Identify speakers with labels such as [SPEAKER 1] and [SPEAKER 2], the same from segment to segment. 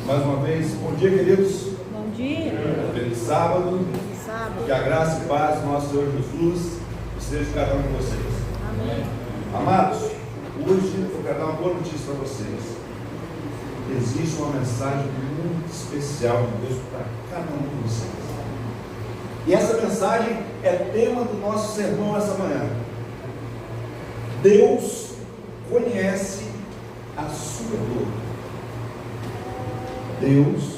[SPEAKER 1] Mais uma vez, bom dia, queridos.
[SPEAKER 2] Bom dia.
[SPEAKER 1] Feliz sábado.
[SPEAKER 2] Sábado.
[SPEAKER 1] Que a graça e paz do nosso Senhor Jesus esteja com cada um de vocês.
[SPEAKER 2] Amém.
[SPEAKER 1] Amados, hoje eu quero dar uma boa notícia para vocês. Existe uma mensagem muito especial de Deus para cada um de vocês. E essa mensagem é tema do nosso sermão essa manhã. Deus conhece a sua dor. Deus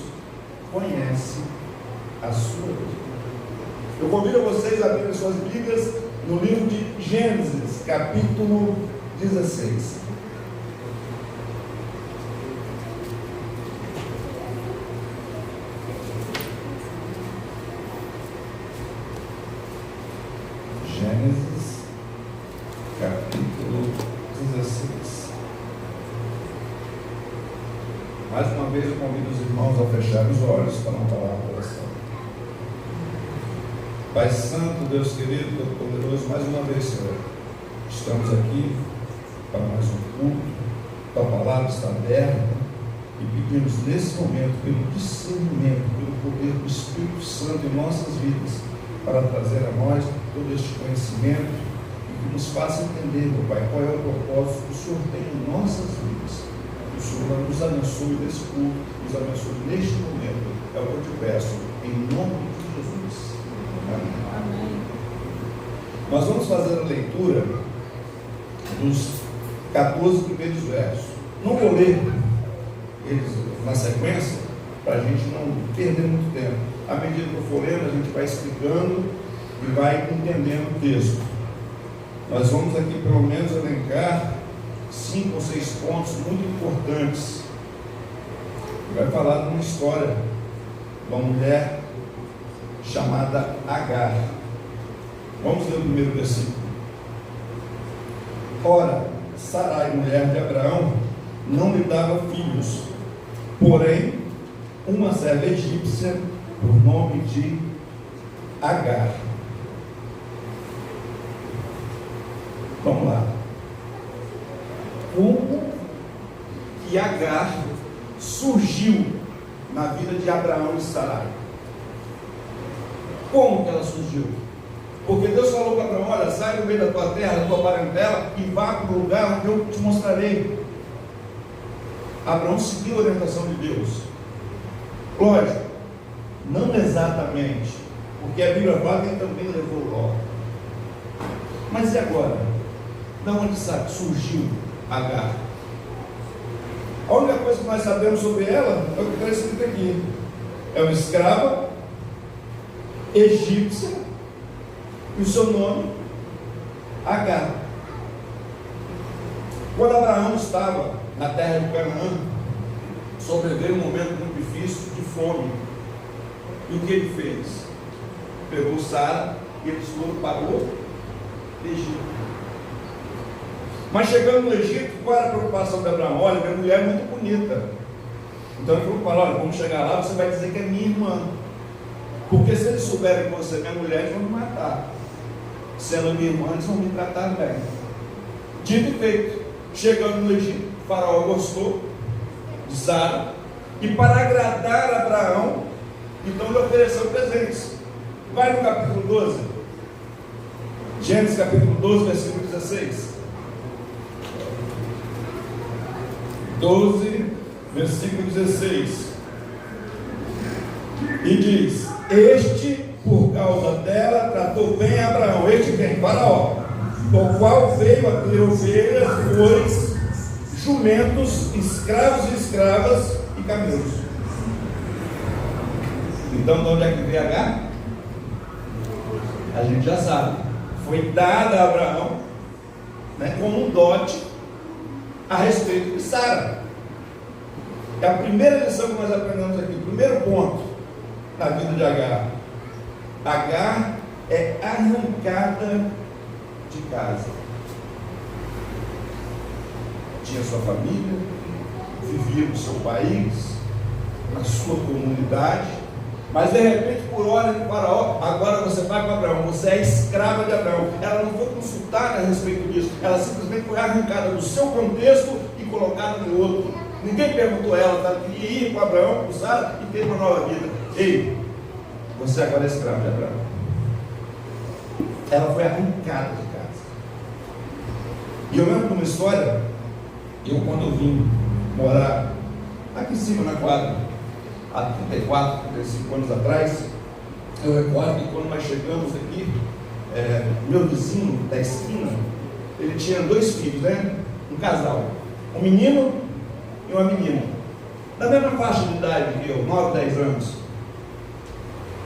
[SPEAKER 1] conhece a sua dor. Eu convido vocês a abrirem suas Bíblias no livro de Gênesis, capítulo 16. Gênesis, capítulo 16. Mais uma vez eu convido os irmãos a fecharem os olhos para não falar a oração. Pai Santo, Deus querido, Deus poderoso, mais uma vez, Senhor, estamos aqui para mais um culto, tua palavra está aberta e pedimos nesse momento pelo discernimento, pelo poder do Espírito Santo em nossas vidas, para trazer a nós todo este conhecimento e que nos faça entender, meu Pai, qual é o propósito que o Senhor tem em nossas vidas. Que o Senhor nos abençoe nesse culto, nos abençoe neste momento. É o que eu te peço, em nome de Jesus. Amém.
[SPEAKER 2] Amém.
[SPEAKER 1] Nós vamos fazer a leitura dos 14 primeiros versos. Não vou ler eles na sequência, para a gente não perder muito tempo. À medida que eu for lendo, a gente vai explicando e vai entendendo o texto. Nós vamos aqui pelo menos elencar 5 ou 6 pontos muito importantes. Vai falar de uma história de uma mulher chamada Agar. Vamos ler o primeiro versículo. Ora, Sarai, mulher de Abraão, não lhe dava filhos, porém, uma serva egípcia, por nome de Agar. Vamos lá. Como que Agar surgiu na vida de Abraão e Sarai? Como que ela surgiu? Porque Deus falou para Abraão: olha, sai do meio da tua terra, da tua parentela, e vá para o lugar onde eu te mostrarei. Abraão seguiu a orientação de Deus. Lógico, não exatamente, porque a Bíblia fala que ele também levou Ló. Mas e agora? De onde surgiu Agar? A única coisa que nós sabemos sobre ela é o que está escrito aqui: é uma escrava egípcia, e o seu nome, Agar. Quando Abraão estava na terra de Canaã, sobreveio um momento muito difícil de fome. E o que ele fez? Pegou Sara e eles foram para o Egito. Mas chegando no Egito, qual era a preocupação de Abraão? Olha, minha mulher é muito bonita. Então ele falou para ela: olha, vamos chegar lá, você vai dizer que é minha irmã. Porque se eles souberem que você é minha mulher, eles vão me matar. Sendo minha irmã, eles vão me tratar bem. Dito e feito. Chegando no Egito, o faraó gostou de Sara, e para agradar Abraão, então lhe ofereceu presentes. Vai no capítulo 12. Gênesis capítulo 12, versículo 16. 12, versículo 16. E diz: este, por causa dela, tratou bem Abraão. Este quem? Faraó. O qual veio a ter ovelhas, bois, jumentos, escravos e escravas e camelos. Então, de onde é que veio Agar? A gente já sabe. Foi dada a Abraão, como um dote a respeito de Sara. É a primeira lição que nós aprendemos aqui. O primeiro ponto na vida de Agar: Agar é arrancada de casa. Tinha sua família, vivia no seu país, na sua comunidade, mas de repente, por ordem do faraó, agora você vai para Abraão, você é escrava de Abraão. Ela não foi consultada a respeito disso, ela simplesmente foi arrancada do seu contexto e colocada no outro. Ninguém perguntou a ela, ela queria ir com Abraão, com Sara e ter uma nova vida. Ei, você agora é escravo de Abraão. Ela foi arrancada de casa. E eu lembro de uma história, quando eu vim morar aqui em cima na quadra, há 34, 35 anos atrás, eu recordo que quando nós chegamos aqui, meu vizinho da esquina, ele tinha 2 filhos, né? Um casal, um menino e uma menina, da mesma faixa de idade que eu, 9, 10 anos.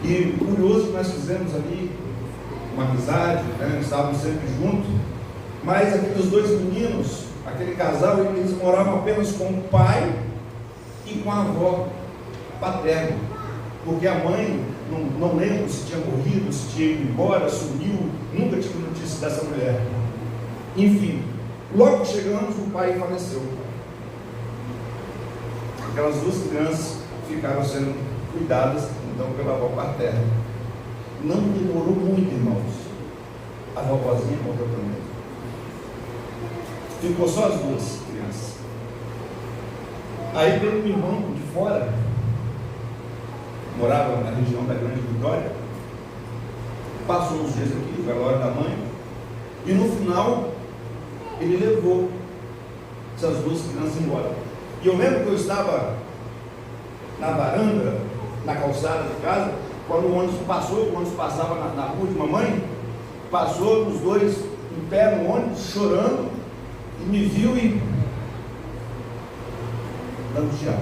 [SPEAKER 1] E curioso que nós fizemos ali uma amizade, né? Estávamos sempre juntos, mas aqueles 2 meninos, aquele casal, eles moravam apenas com o pai e com a avó paterna, porque a mãe, não lembro se tinha morrido, se tinha ido embora, sumiu, nunca tive notícia dessa mulher. Enfim, logo que chegamos, o pai faleceu. Aquelas 2 crianças ficaram sendo cuidadas então pela avó paterna. Não demorou muito, irmãos, a vovozinha morreu também. Ficou só as 2 crianças. Aí veio um irmão de fora, morava na região da Grande Vitória, passou uns dias aqui, o velório da mãe, e no final ele levou essas 2 crianças embora. E eu lembro que eu estava na varanda, na calçada de casa, quando o ônibus passou, o ônibus passava na rua de mamãe, passou os 2 em pé no ônibus, chorando, e me viu e dando tchau.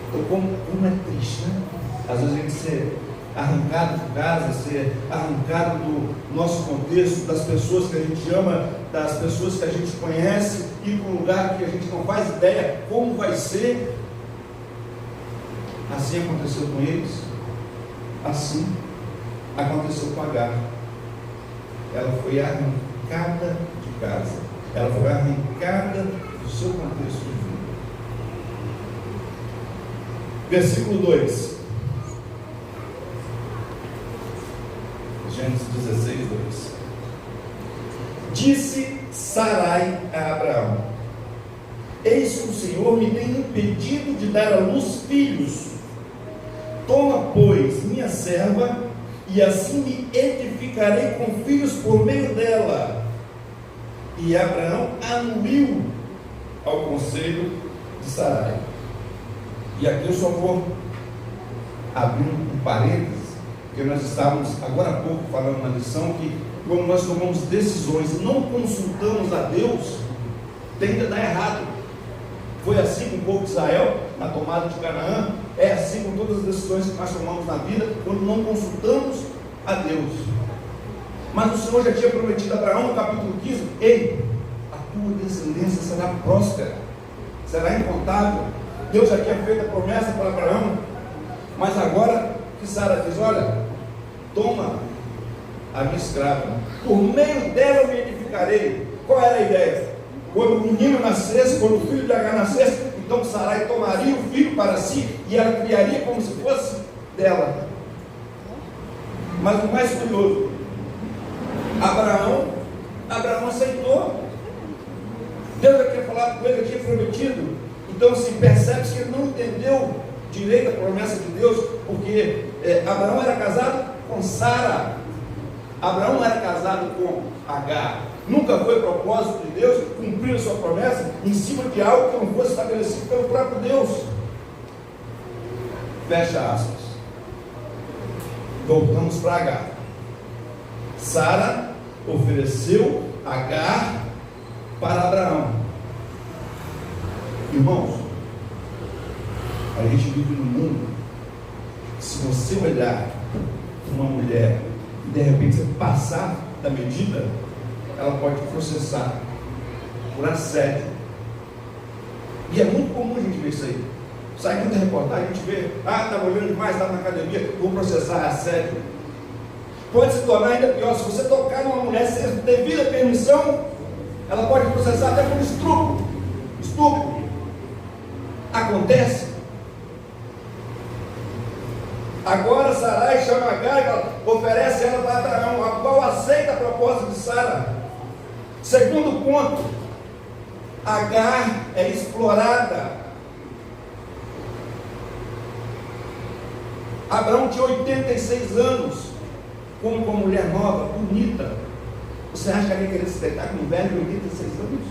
[SPEAKER 1] Então, como é triste, né? Às vezes a gente ser arrancado de casa, ser arrancado do nosso contexto, das pessoas que a gente ama, das pessoas que a gente conhece, ir para um lugar que a gente não faz ideia como vai ser. Assim aconteceu com eles, assim aconteceu com Agar. Ela foi arrancada de casa, ela foi arrancada do seu contexto de vida. Versículo 2, Gênesis 16, 2. Disse Sarai a Abraão: eis que o Senhor me tem impedido de dar à luz filhos. Toma, pois, minha serva, e assim me edificarei com filhos por meio dela. E Abraão anuiu ao conselho de Sarai. E aqui eu só vou abrir um parênteses, porque nós estávamos agora há pouco falando na lição que quando nós tomamos decisões e não consultamos a Deus, tende a dar errado. Foi assim com o povo de Israel na tomada de Canaã, é assim com todas as decisões que nós tomamos na vida quando não consultamos a Deus. Mas o Senhor já tinha prometido a Abraão no capítulo 15: ei, a tua descendência será próspera, será incontável. Deus já tinha feito a promessa para Abraão, mas agora que Sara diz: olha, toma a minha escrava, por meio dela eu me edificarei. Qual era a ideia? Quando o menino nascesse, quando o filho de Agar nascesse, então Sarai tomaria o filho para si e ela criaria como se fosse dela. Mas o mais curioso, Abraão aceitou. Deus já tinha falado com ele, já tinha prometido. Então se percebe que ele não entendeu direito a promessa de Deus, porque Abraão era casado com Sara, Abraão não era casado com Agar. Nunca foi propósito de Deus cumprir a sua promessa em cima de algo que não fosse estabelecido pelo próprio Deus. Fecha aspas. Voltamos para Agar. Sara ofereceu Agar para Abraão. Irmãos, a gente vive num mundo que, se você olhar uma mulher e de repente você passar da medida, ela pode processar por assédio. E é muito comum a gente ver isso aí. Sai muita reportagem, a gente vê: estava olhando demais, estava na academia, vou processar, assédio. Pode se tornar ainda pior, se você tocar numa mulher sem devida permissão, ela pode processar até por estupro. Acontece. Agora Sarai chama Agar e oferece ela para Abraão, a qual aceita a proposta de Sara. Segundo ponto, Agar é explorada. Abraão tinha 86 anos, como uma mulher nova, bonita. Você acha que ele queria se deitar com um velho de 86 anos?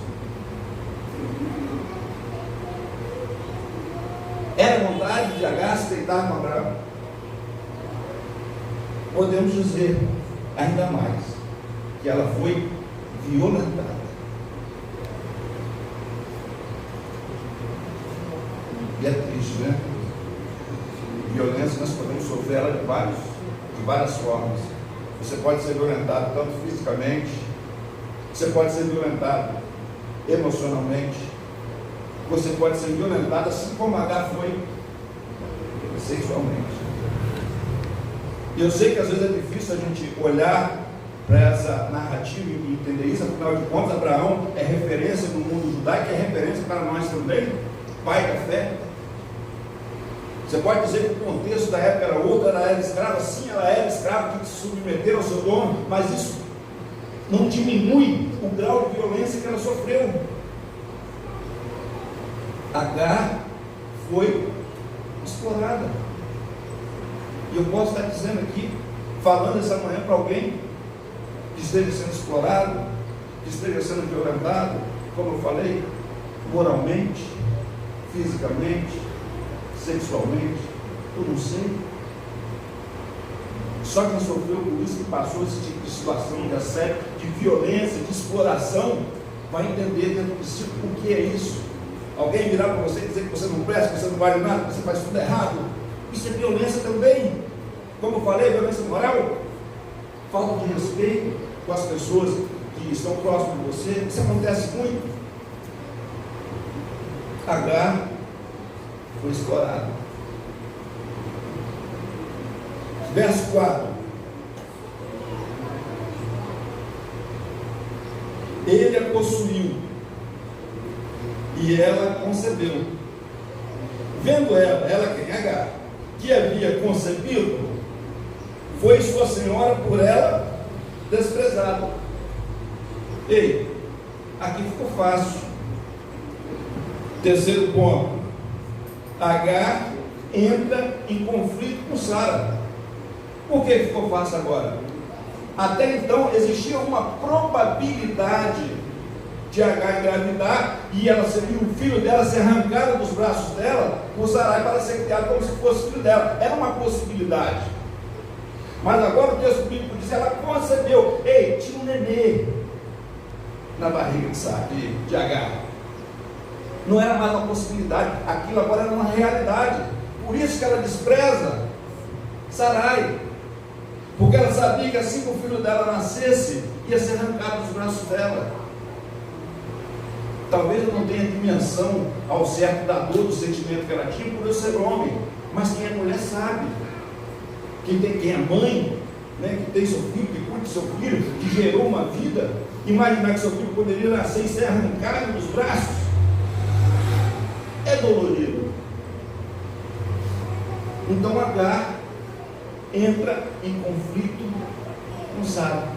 [SPEAKER 1] Era vontade de Agar se deitar com Abraão? Podemos dizer, ainda mais, que ela foi violentada. E é triste, né? Violência nós podemos sofrer ela de várias formas. Você pode ser violentado tanto fisicamente, você pode ser violentado emocionalmente, você pode ser violentado assim como Agar foi sexualmente. E eu sei que às vezes é difícil a gente olhar para essa narrativa e entender isso. Afinal de contas, Abraão é referência no mundo judaico, é referência para nós também, pai da fé. Você pode dizer que o contexto da época era outro, ela era escrava, sim, ela era escrava, tinha que se submeter ao seu dono, mas isso não diminui o grau de violência que ela sofreu. Agar foi explorada. E eu posso estar dizendo aqui, falando essa manhã para alguém que esteja sendo explorado, que esteja sendo violentado, como eu falei, moralmente, fisicamente, sexualmente, eu não sei. Só quem sofreu por isso, que passou esse tipo de situação, de assédio, de violência, de exploração, vai entender dentro de si o que é isso. Alguém virar para você e dizer que você não presta, que você não vale nada, que você faz tudo errado, isso é violência também. Como eu falei, violência moral, falta de respeito com as pessoas que estão próximas de você, isso acontece muito. Agar foi explorado. Verso 4. Ele a possuiu e ela concebeu. Vendo ela quem? Agar, que havia concebido, foi sua senhora por ela desprezada. Ei, aqui ficou fácil. Terceiro ponto. Agar entra em conflito com Sara. Por que ficou fácil agora? Até então existia uma probabilidade de Agar engravidar e ela seria o filho dela ser arrancado dos braços dela por Sarai para ser criado como se fosse filho dela. Era uma possibilidade. Mas agora o texto bíblico diz que ela concebeu. Ei, tinha um nenê na barriga de Agar. Não era mais uma possibilidade, aquilo agora era uma realidade. Por isso que ela despreza Sarai, porque ela sabia que assim que o filho dela nascesse, ia ser arrancado dos braços dela. Talvez eu não tenha dimensão ao certo da dor, do sentimento que ela tinha por eu ser homem, mas quem é mulher sabe. Quem é mãe, né, que tem seu filho, que cuida do seu filho, que gerou uma vida, imaginar que seu filho poderia nascer e ser arrancado dos braços, é dolorido. Então Agar entra em conflito com Sara.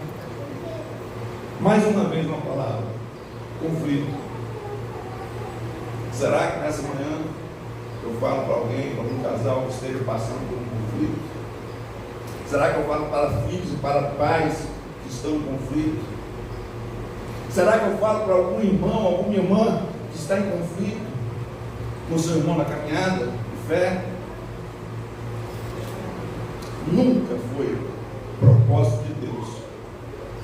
[SPEAKER 1] Mais uma vez uma palavra: conflito. Será que nessa manhã eu falo para alguém, para um casal que esteja passando por um conflito? Será que eu falo para filhos e para pais que estão em conflito? Será que eu falo para algum irmão, alguma irmã que está em conflito com seu irmão na caminhada de fé? Nunca foi propósito de Deus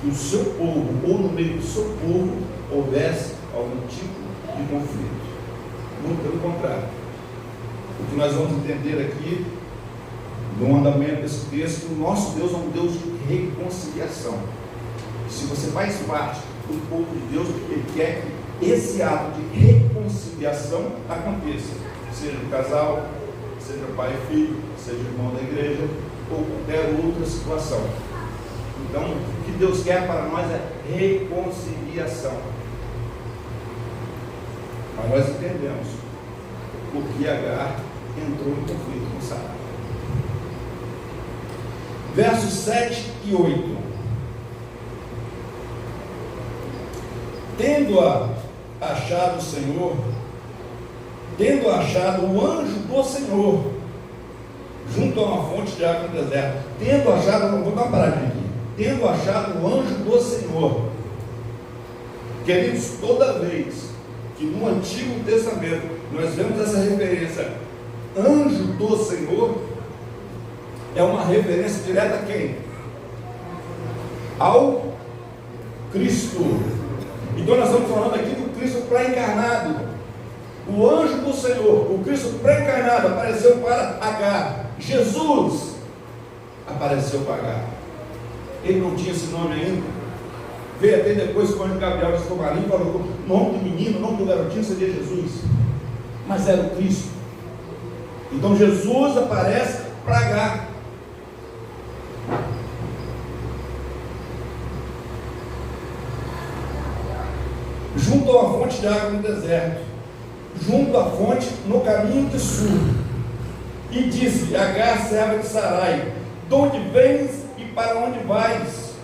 [SPEAKER 1] que o seu povo, ou no meio do seu povo, houvesse algum tipo de conflito. Muito pelo contrário. O que nós vamos entender aqui, no andamento desse texto, o nosso Deus é um Deus de reconciliação. Se você faz parte do povo de Deus, Ele quer que esse ato de reconciliação aconteça, seja o casal, seja pai e filho, seja irmão da igreja, ou qualquer outra situação. Então, o que Deus quer para nós é reconciliação. Mas nós entendemos por que Agar entrou em conflito com Sara. Versos 7 e 8. Tendo-a achado o Senhor, tendo achado o anjo do Senhor, junto a uma fonte de água no deserto, tendo achado, vou dar uma paradinha aqui, tendo achado o anjo do Senhor. Queridos, toda vez que no Antigo Testamento nós vemos essa referência, anjo do Senhor, é uma referência direta a quem? Ao Cristo. Então nós estamos falando aqui do Cristo pré-encarnado. O anjo do Senhor, o Cristo pré-encarnado, apareceu para Agar. Jesus apareceu para Agar. Ele não tinha esse nome ainda. Veio até depois que o anjo Gabriel ficou marinho e falou: o nome do menino, o nome do garotinho seria Jesus. Mas era o Cristo. Então Jesus aparece para Agar. Junto a uma fonte de água no deserto, junto à fonte no caminho de sul, e disse: Agar, serva de Sarai, de onde vens e para onde vais?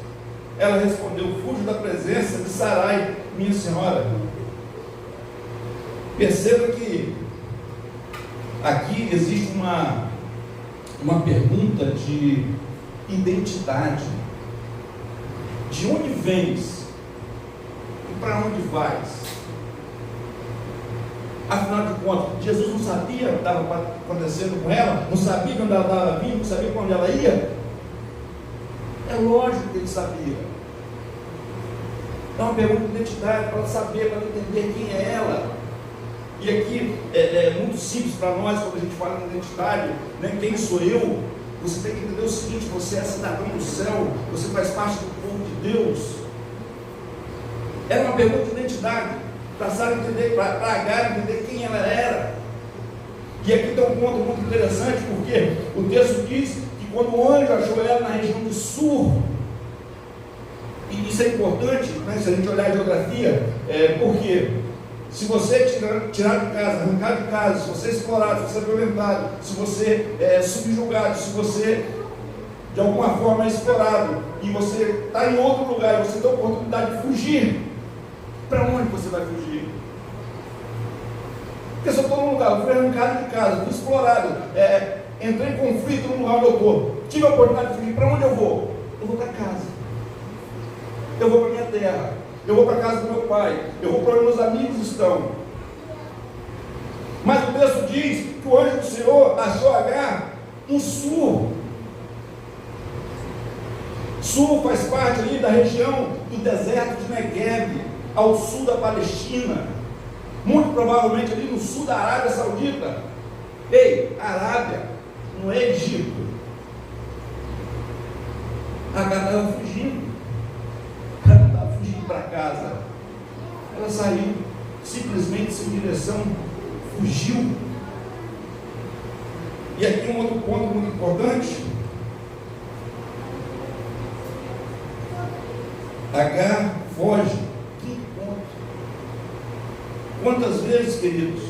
[SPEAKER 1] Ela respondeu: fujo da presença de Sarai, minha senhora. Perceba que aqui existe uma pergunta de identidade. De onde vens? Para onde vais? Afinal de contas, Jesus não sabia o que estava acontecendo com ela, não sabia de onde ela estava vindo, não sabia para onde ela ia. É lógico que ele sabia. É uma pergunta de identidade, para ela saber, para ela entender quem é ela. E aqui é muito simples para nós, quando a gente fala de identidade, né? Quem sou eu? Você tem que entender o seguinte: você é cidadão do céu, você faz parte do povo de Deus. Era uma pergunta de identidade, para Sara entender, para Agar entender quem ela era. E aqui tem um ponto muito interessante, porque o texto diz que quando o anjo achou ela na região de Sur, e isso é importante, né, se a gente olhar a geografia, porque se você tirar de casa, arrancar de casa, se você é explorado, se você é violentado, se você é subjugado, se você de alguma forma é explorado, e você está em outro lugar, e você tem a oportunidade de fugir, para onde você vai fugir? Porque se eu estou num lugar, eu fui arrancado de casa, fui explorado, entrei em conflito no lugar onde eu estou, tive a oportunidade de fugir, para onde eu vou? Eu vou para casa, eu vou para minha terra, eu vou para a casa do meu pai, eu vou para onde meus amigos estão. Mas o texto diz que o anjo do Senhor achou Agar no sul. Sul faz parte ali da região do deserto de Negev, ao sul da Palestina, muito provavelmente ali no sul da Arábia Saudita. Ei, Arábia, não é Egito. Agar estava fugindo, ela não estava fugindo para casa, ela saiu simplesmente sem direção, fugiu. E aqui um outro ponto muito importante: Agar foge. Quantas vezes, queridos,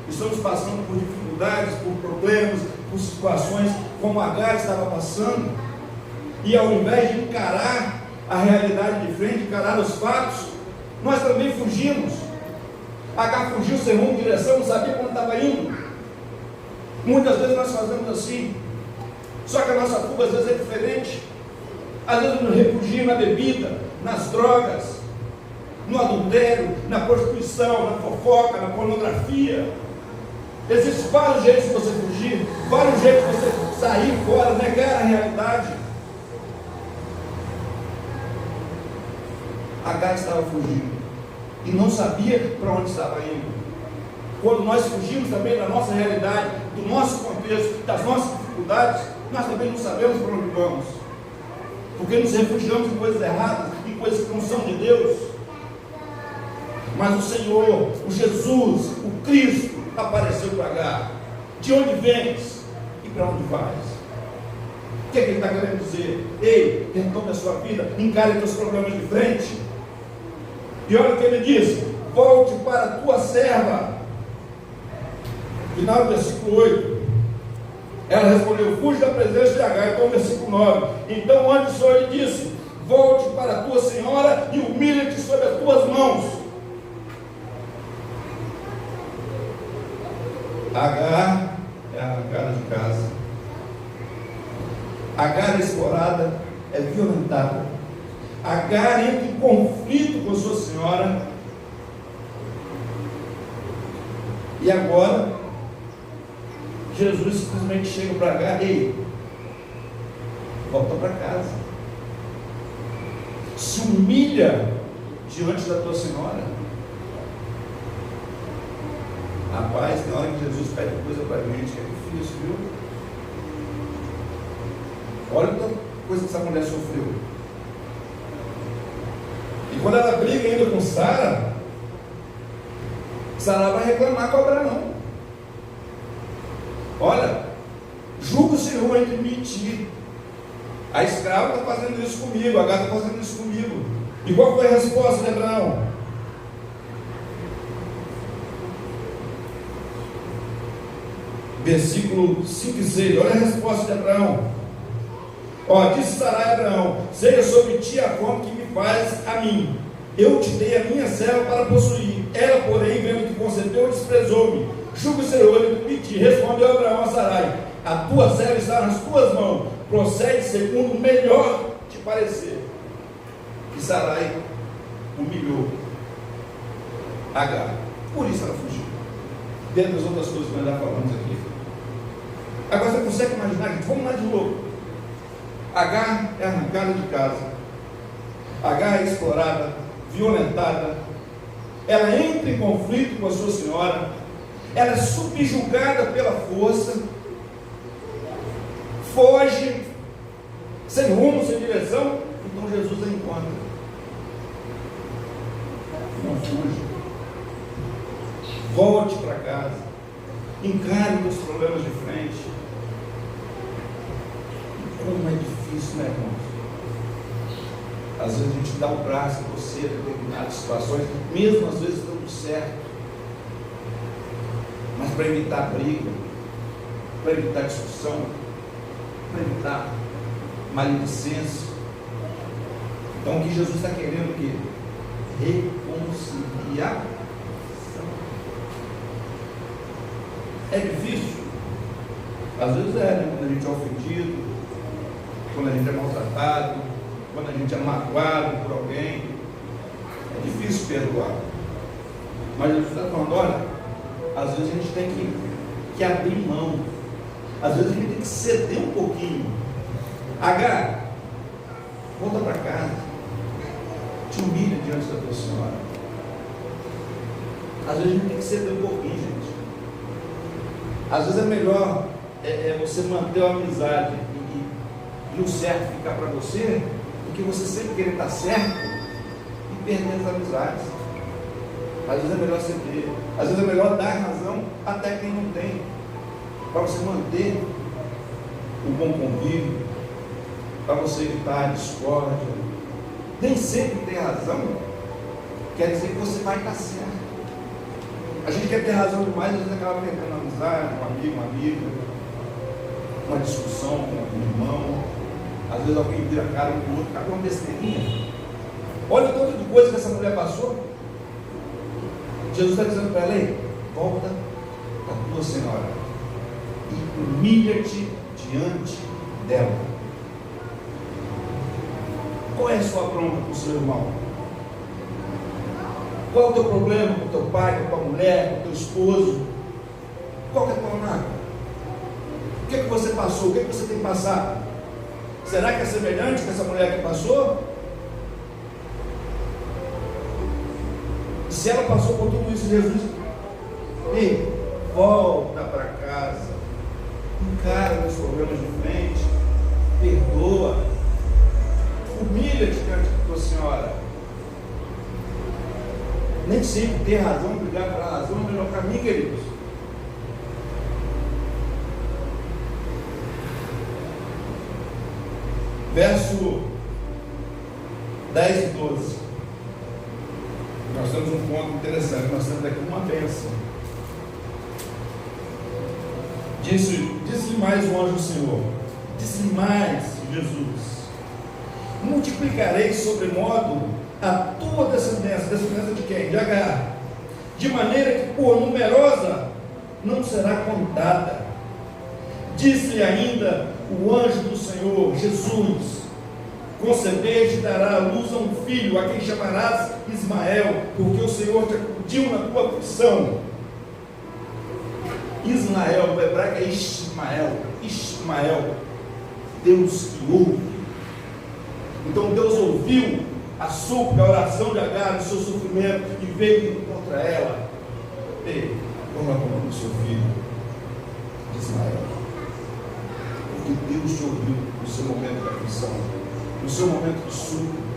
[SPEAKER 1] estamos passando por dificuldades, por problemas, por situações como Agar estava passando, e ao invés de encarar a realidade de frente, encarar os fatos, nós também fugimos. Agar fugiu sem rumo, direção, não sabia para onde estava indo. Muitas vezes nós fazemos assim, só que a nossa fuga às vezes é diferente. Às vezes nos refugiamos na bebida, nas drogas, no adultério, na prostituição, na fofoca, na pornografia. Existem vários jeitos de você fugir, vários jeitos de você sair fora, negar a realidade. Agar estava fugindo e não sabia para onde estava indo. Quando nós fugimos também da nossa realidade, do nosso contexto, das nossas dificuldades, nós também não sabemos para onde vamos, porque nos refugiamos em coisas erradas, em coisas que não são de Deus. Mas o Senhor, o Jesus, o Cristo apareceu para Agar. De onde vens e para onde vais? O que é que ele está querendo dizer? Ei, retome a sua vida, encare os seus problemas de frente. E olha o que ele diz: volte para a tua serva. Final do versículo 8. Ela respondeu: fuge da presença de Agar. Então versículo 9. Então o anjo do Senhor lhe disse: volte para a tua senhora e humilha-te sob as tuas mãos. Agar é arrancada de casa. Agar é explorada, é violentada. Agar entra em conflito com sua senhora. E agora, Jesus simplesmente chega para Agar: ei, volta para casa. Se humilha diante da tua senhora. Rapaz, tem hora que Jesus pede coisa para a gente que é difícil, viu? Olha a coisa que essa mulher sofreu. E quando ela briga ainda com Sara, Sara vai reclamar com Abraão. Olha, julga o Senhor entre mim e ti. A escrava está fazendo isso comigo, a gata está fazendo isso comigo. E qual foi a resposta de Abraão? Versículo 5 e 6, olha a resposta de Abraão. Disse Sarai a Abraão: seja sobre ti a fome que me faz a mim. Eu te dei a minha serva para possuir. Ela, porém, vendo que concebeu, desprezou-me. Julga o Senhor e me ti. Respondeu Abraão a Sarai: a tua serva está nas tuas mãos. Procede segundo o melhor te parecer. E Sarai humilhou Agar. Por isso ela fugiu. Dentro das outras coisas que nós já falamos aqui. Agora você consegue imaginar, gente? Vamos lá de novo. Agar é arrancada de casa. Agar é explorada, violentada. Ela entra em conflito com a sua senhora. Ela é subjugada pela força. Foge, sem rumo, sem direção. Então Jesus a encontra. Não fuja. Volte para casa. Encare os problemas de frente. Como é difícil, né, irmãos? Às vezes a gente dá o braço a você em determinadas situações, mesmo às vezes dando certo, mas para evitar briga, para evitar discussão, para evitar maledicência. Então o que Jesus está querendo que reconciliação. É difícil? Às vezes né? Quando a gente é ofendido, quando a gente é maltratado, quando a gente é magoado por alguém, é difícil perdoar. Mas Jesus está falando: olha, às vezes a gente tem que abrir mão, às vezes a gente tem que ceder um pouquinho. Agar, volta para casa, te humilha diante da tua senhora. Às vezes a gente tem que ceder um pouquinho, gente. Às vezes é melhor você manter a amizade e o certo ficar para você, do que você sempre querer estar certo e perder as amizades. Às vezes é melhor ceder, às vezes é melhor dar razão até quem não tem, para você manter o bom convívio, para você evitar a discórdia. Nem sempre ter razão quer dizer que você vai estar certo. A gente quer ter razão demais, às vezes acaba perdendo uma amizade, um amigo, uma amiga, uma discussão com um irmão. Às vezes alguém vira a cara um para o outro, acaba uma besteirinha. Olha o tanto de coisa que essa mulher passou. Jesus está dizendo para ela: volta para tua senhora e humilha-te diante dela. Qual é a sua bronca com o seu irmão? Qual é o teu problema com o teu pai, com a tua mulher, com o teu esposo? Qual é a tua mágoa? O que você passou? O que você tem passado? Será que é semelhante com essa mulher que passou? Se ela passou por tudo isso, Jesus: ei, volta para casa, encara os problemas de frente, perdoa, humilha-te diante da tua senhora. Nem sempre ter razão, brigar pela razão é o melhor caminho, queridos. Verso 10 e 12. Nós temos um ponto interessante. Nós temos aqui uma bênção. Disse-lhe mais o anjo do Senhor. Disse-lhe mais Jesus: multiplicarei sobremodo a tua descendência. Descendência de quem? De Agar. De maneira que, por numerosa, não será contada. Disse-lhe ainda o anjo do Senhor, Jesus: concebeste e dará à luz a um filho, a quem chamarás Ismael, porque o Senhor te acudiu na tua aflição. Ismael, no hebraico é Ismael, Ismael, Deus que ouve. Então Deus ouviu a súplica, a oração de Agar, o seu sofrimento, e veio contra ela. Ei, como é o nome do seu filho? Ismael. Porque Deus te ouviu no seu momento de aflição, no seu momento de súplica.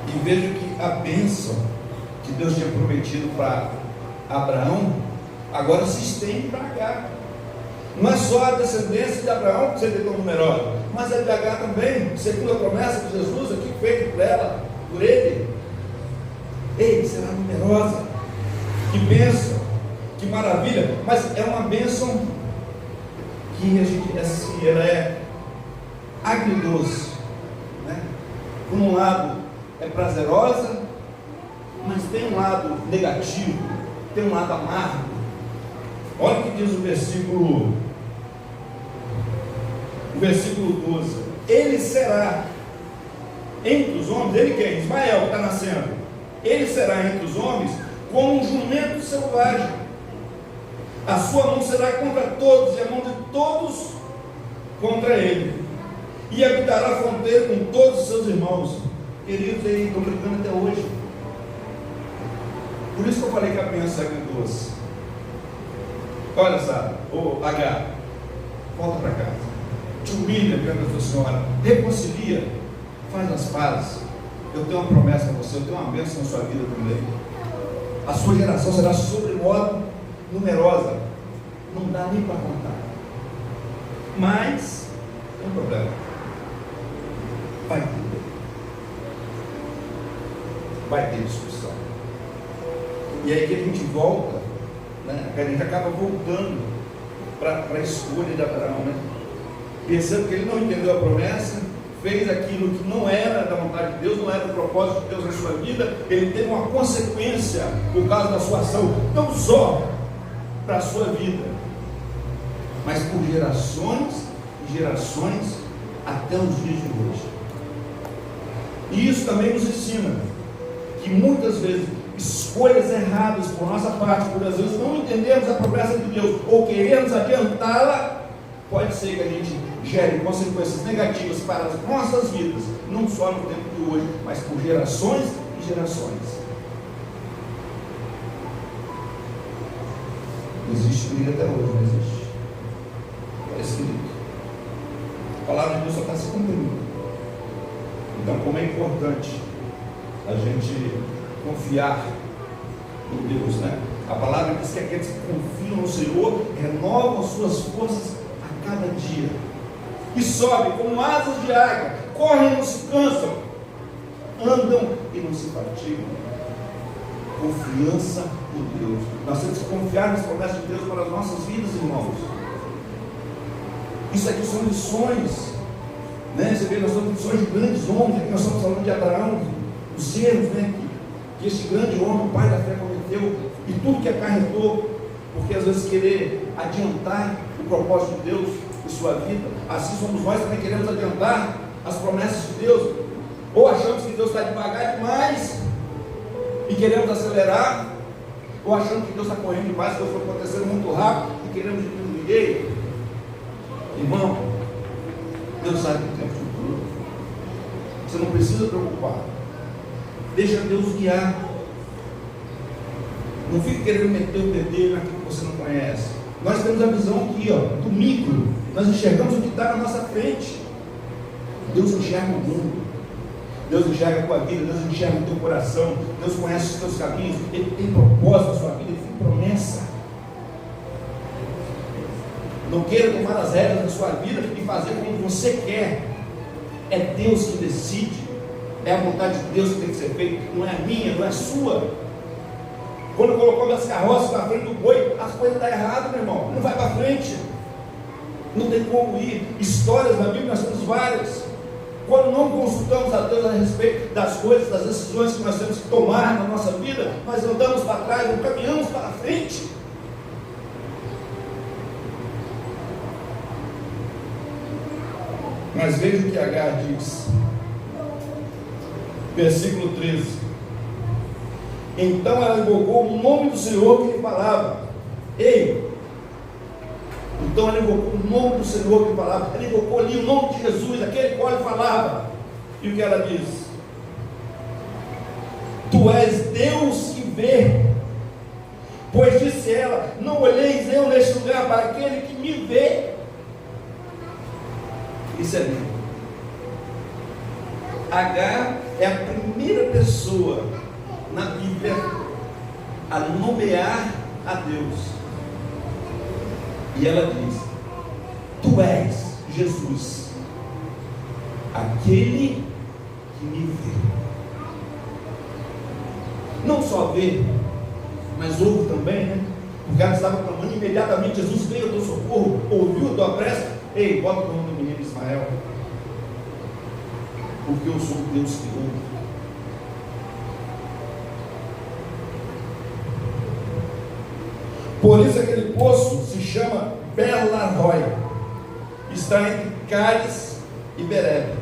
[SPEAKER 1] E veja que a bênção que Deus tinha prometido para Abraão, agora se estende para Agar. Não é só a descendência de Abraão que seria tão numerosa, mas a de Agar também, segundo a promessa de Jesus aqui feita por ela, por ele. Ei, será numerosa. Que bênção, que maravilha. Mas é uma bênção que a gente, assim, ela é agridoce, né? Por um lado é prazerosa, mas tem um lado negativo, tem um lado amargo. Olha o que diz o versículo 12: ele será entre os homens, ele quem? Ismael, que está nascendo. Ele será entre os homens como um jumento selvagem. A sua mão será contra todos, e a mão de todos contra ele, e habitará a fronteira com todos os seus irmãos. Queridos, aí estão brincando até hoje. Por isso que eu falei que a bênção é agridoce. Olha, Sara, ô Agar, volta para casa, te humilha perante a tua senhora, reconcilia, faz as pazes. Eu tenho uma promessa para você, eu tenho uma bênção na sua vida também. A sua geração será sobremodo numerosa, não dá nem para contar. Mas tem um problema, vai ter discussão. E aí que a gente volta, né? A gente acaba voltando para a escolha de Abraão, né? Pensando que ele não entendeu a promessa, fez aquilo que não era da vontade de Deus, não era do propósito de Deus na sua vida. Ele teve uma consequência por causa da sua ação, não só para a sua vida, mas por gerações e gerações até os dias de hoje. E isso também nos ensina que muitas vezes escolhas erradas por nossa parte, por às vezes não entendermos a promessa de Deus ou queremos adiantá-la, pode ser que a gente gere consequências negativas para as nossas vidas, não só no tempo de hoje, mas por gerações e gerações. Existe briga até hoje, não existe? É escrito. A palavra de Deus só está se cumprindo. Então, como é importante a gente confiar em Deus, né? A palavra diz que aqueles que confiam no Senhor renovam as suas forças a cada dia, e sobem como asas de águia, correm e não se cansam, andam e não se fatigam. Confiança em Deus. Nós temos que confiar nas promessas de Deus para as nossas vidas, irmãos. Isso aqui são lições, né? Você vê, nós somos lições de grandes homens. Aqui nós estamos falando de Abraão, os erros, né, que esse grande homem, o pai da fé, cometeu, e tudo que acarretou, porque às vezes querer adiantar o propósito de Deus em sua vida, assim somos nós também, queremos adiantar as promessas de Deus, ou achamos que Deus está devagar demais e queremos acelerar, ou achamos que Deus está correndo demais, que Deus está acontecendo muito rápido e queremos diminuir. Irmão, Deus sabe do tempo futuro, você não precisa preocupar, deixa Deus guiar. Não fique querendo meter o dedo naquilo que você não conhece. Nós temos a visão aqui, ó, do micro. Nós enxergamos o que está na nossa frente. Deus enxerga o mundo. Deus enxerga a tua vida. Deus enxerga o teu coração. Deus conhece os teus caminhos. Ele tem propósito na sua vida. Ele tem promessa. Não queira tomar as regras da sua vida e fazer como você quer. É Deus que decide. É a vontade de Deus que tem que ser feita. Não é a minha, não é a sua. Quando colocou as carroças na frente do boi, as coisas estão erradas, meu irmão. Não vai para frente. Não tem como ir. Histórias na Bíblia nós temos várias. quando não consultamos a Deus a respeito das coisas, das decisões que nós temos que tomar na nossa vida, nós andamos para trás, não caminhamos para frente. Mas veja o que Agar diz, versículo 13: então ela invocou o nome do Senhor que lhe falava. Então ela invocou o nome do Senhor que lhe falava. Ela invocou ali o nome de Jesus, aquele qual lhe falava. E o que ela diz? Tu és Deus que vê. Pois disse ela: não olheis eu neste lugar para aquele que me vê. Isso é lindo. Agar é a primeira pessoa na Bíblia a nomear a Deus. E ela diz: tu és Jesus, aquele que me vê. Não só vê, mas ouve também, né? O cara estava clamando, imediatamente Jesus veio ao teu socorro, ouviu a tua prece. Ei, bota o nome do menino Ismael, porque eu sou o Deus que ouve. Por isso aquele poço se chama Beer-lahai, está entre Cádiz e Berebe.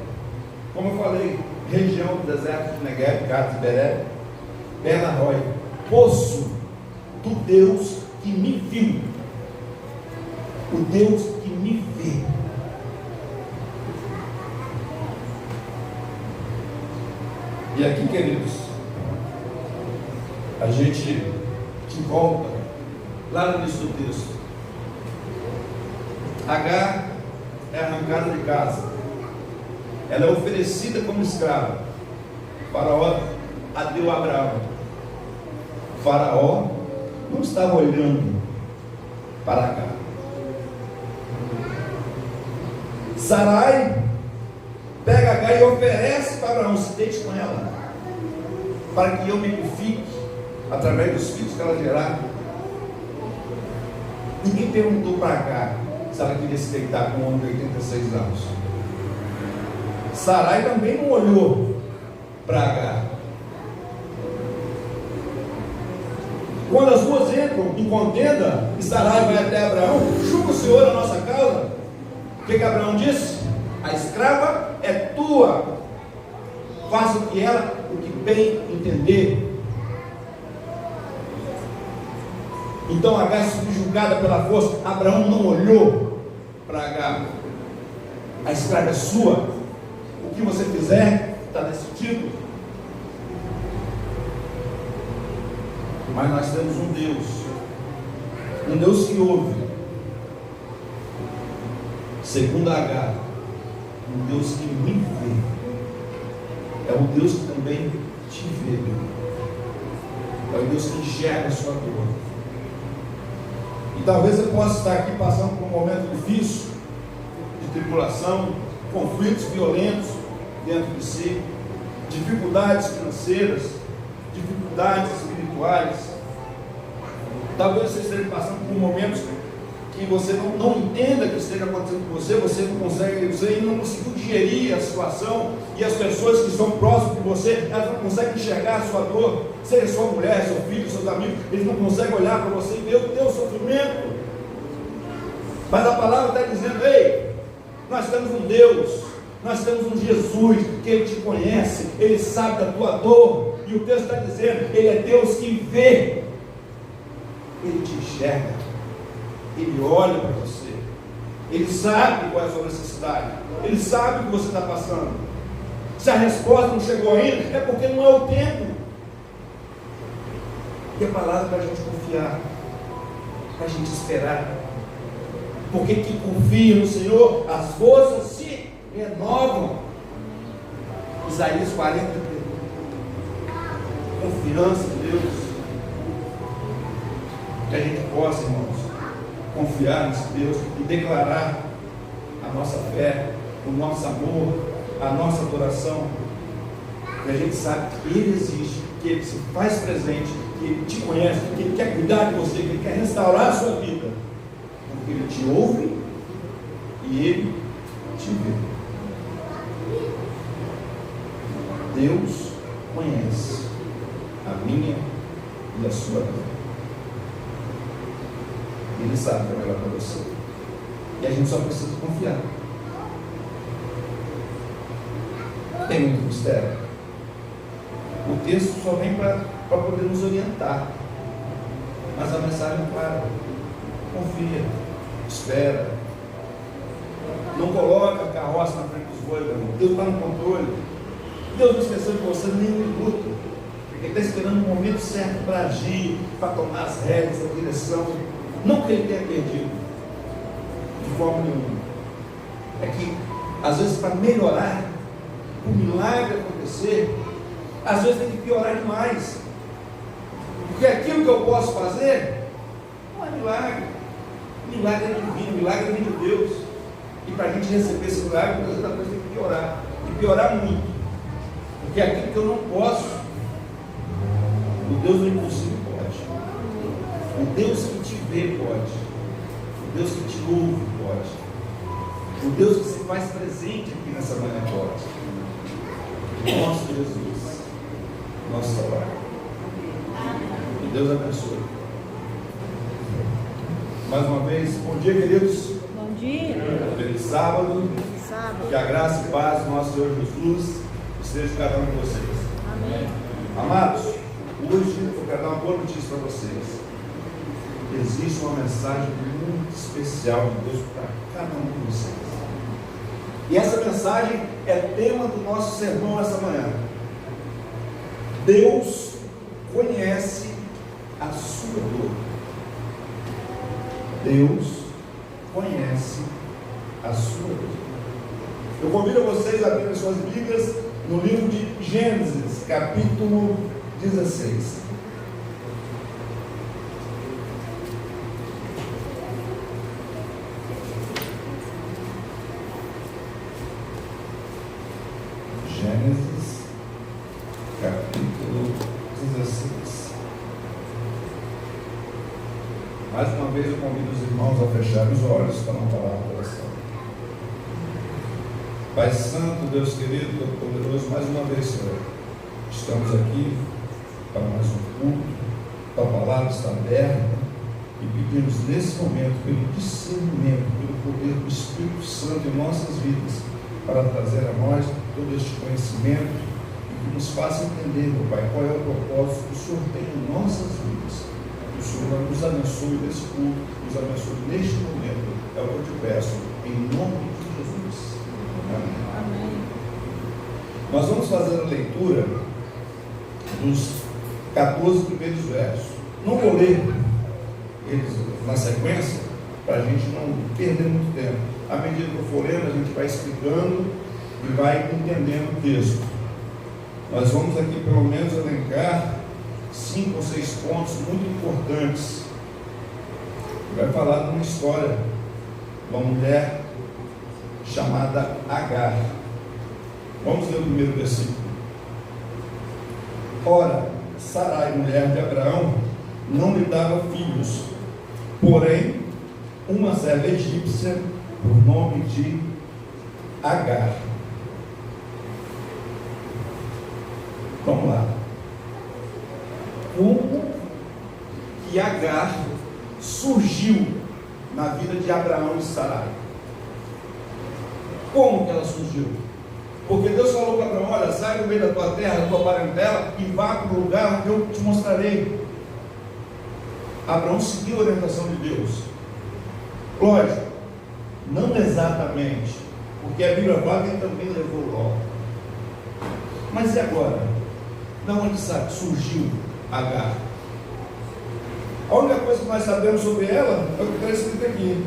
[SPEAKER 1] Como eu falei, região do deserto de Negev, Cádiz e Berebe. Beer-lahai, poço do Deus que me viu, o Deus que me vê. E aqui, queridos, a gente volta lá no início do texto. Agar é arrancada de casa, ela é oferecida como escrava. Faraó a deu a Abraão. Faraó não estava olhando para Agar. Sarai pega Agar e oferece para Abraão: se deixe com ela, para que eu me edifique através dos filhos que ela gerar. Ninguém perguntou para Agar se ela queria se deitar com um homem de 86 anos. Sarai também não olhou para Agar. Quando as duas entram em contenda e Sarai vai até Abraão: julga o Senhor a nossa causa. O que Abraão disse? A escrava é tua, faça o que ela, o que bem entender. Então Agar, subjugada pela força, Abraão não olhou para Agar. A escrava é sua, o que você fizer está decidido. Mas nós temos um Deus que ouve, segundo Agar, um Deus que me vê, é um Deus que também te vê, é um Deus que enxerga a sua dor. E talvez você possa estar aqui passando por um momento difícil, de tribulação, conflitos violentos dentro de si, dificuldades financeiras, dificuldades espirituais. Talvez você esteja passando por momentos que você não entenda que esteja acontecendo com você, você não conseguiu digerir a situação, e as pessoas que estão próximas de você, elas não conseguem enxergar a sua dor, seja sua mulher, seu filho, seus amigos, eles não conseguem olhar para você e ver o teu sofrimento. Mas a palavra está dizendo: ei, nós temos um Deus, nós temos um Jesus que Ele te conhece, Ele sabe da tua dor, e o texto está dizendo: Ele é Deus que vê, Ele te enxerga, Ele olha para você, Ele sabe qual é a sua necessidade, Ele sabe o que você está passando. Se a resposta não chegou ainda, é porque não é o tempo. E a palavra para a gente confiar, para a gente esperar. Porque quem confia no Senhor, as forças se renovam. Isaías 40, confiança em Deus. Que a gente possa, irmãos, confiar nesse Deus e declarar a nossa fé, o nosso amor, a nossa adoração. Que a gente sabe que Ele existe, que Ele se faz presente, que Ele te conhece, que Ele quer cuidar de você, que Ele quer restaurar a sua vida. Porque Ele te ouve e Ele te vê. Deus conhece a minha e a sua vida. Ele sabe que é melhor para você. E a gente só precisa confiar. Tem muito mistério. O texto só vem para poder nos orientar. Mas a mensagem é clara. Confia, espera. Não coloca a carroça na frente dos bois, meu irmão. Deus está no controle. Deus não esqueceu de você nem um minuto. Ele está esperando o momento certo para agir, para tomar as rédeas, a direção. Não que ele tenha perdido, de forma nenhuma. É que, às vezes, para melhorar, o milagre acontecer, às vezes tem que piorar demais. Porque aquilo que eu posso fazer não é milagre. Milagre é divino, milagre é de Deus. E para a gente receber esse milagre, muitas vezes a coisa tem que piorar. E piorar muito. Porque aquilo que eu não posso, o Deus do impossível pode. O Deus que te vê pode. O Deus que te ouve pode. O Deus que se faz presente aqui nessa manhã pode. Nosso Jesus, nosso trabalho. Que Deus abençoe. Mais uma vez, bom dia, queridos.
[SPEAKER 2] Bom dia.
[SPEAKER 1] Feliz sábado. Que a graça e paz do nosso Senhor Jesus esteja com cada um de vocês.
[SPEAKER 2] Amém.
[SPEAKER 1] Amados, hoje eu quero dar uma boa notícia para vocês. Existe uma mensagem muito especial de Deus para cada um de vocês. E essa mensagem é tema do nosso sermão essa manhã. Deus conhece a sua dor. Deus conhece a sua dor. Eu convido vocês a abrirem suas Bíblias no livro de Gênesis, capítulo 16. Gênesis, capítulo 16. Mais uma vez eu convido os irmãos a fecharem os olhos para não falar a oração. Pai Santo, Deus querido, Deus poderoso, mais uma vez, Senhor, estamos aqui para mais um culto, a palavra está aberta e pedimos nesse momento pelo discernimento, pelo poder do Espírito Santo em nossas vidas, para trazer a nós todo este conhecimento e que nos faça entender, meu Pai, qual é o propósito que o Senhor tem em nossas vidas. Que o Senhor nos abençoe nesse culto, nos abençoe neste momento. É o que eu te peço, em nome de Jesus. Amém.
[SPEAKER 2] Amém.
[SPEAKER 1] Nós vamos fazer a leitura dos 14 primeiros versos. Não vou ler eles na sequência, para a gente não perder muito tempo. À medida que eu for lendo, a gente vai explicando e vai entendendo o texto. Nós vamos aqui pelo menos elencar 5 ou 6 pontos muito importantes. Vai falar de uma história de uma mulher chamada Agar. Vamos ler o primeiro versículo. Ora, Sarai, mulher de Abraão, não lhe dava filhos, porém, uma serva egípcia, por nome de Agar. Vamos lá. Como que Agar surgiu na vida de Abraão e Sarai? Como que ela surgiu? Porque Deus falou para Abraão: olha, sai do meio da tua terra, da tua parentela, e vá para o lugar onde eu te mostrarei. Abraão seguiu a orientação de Deus. Lógico, não exatamente, porque a Bíblia fala que ele também levou Ló. Mas e agora? De onde surgiu Agar? A única coisa que nós sabemos sobre ela é o que está escrito aqui.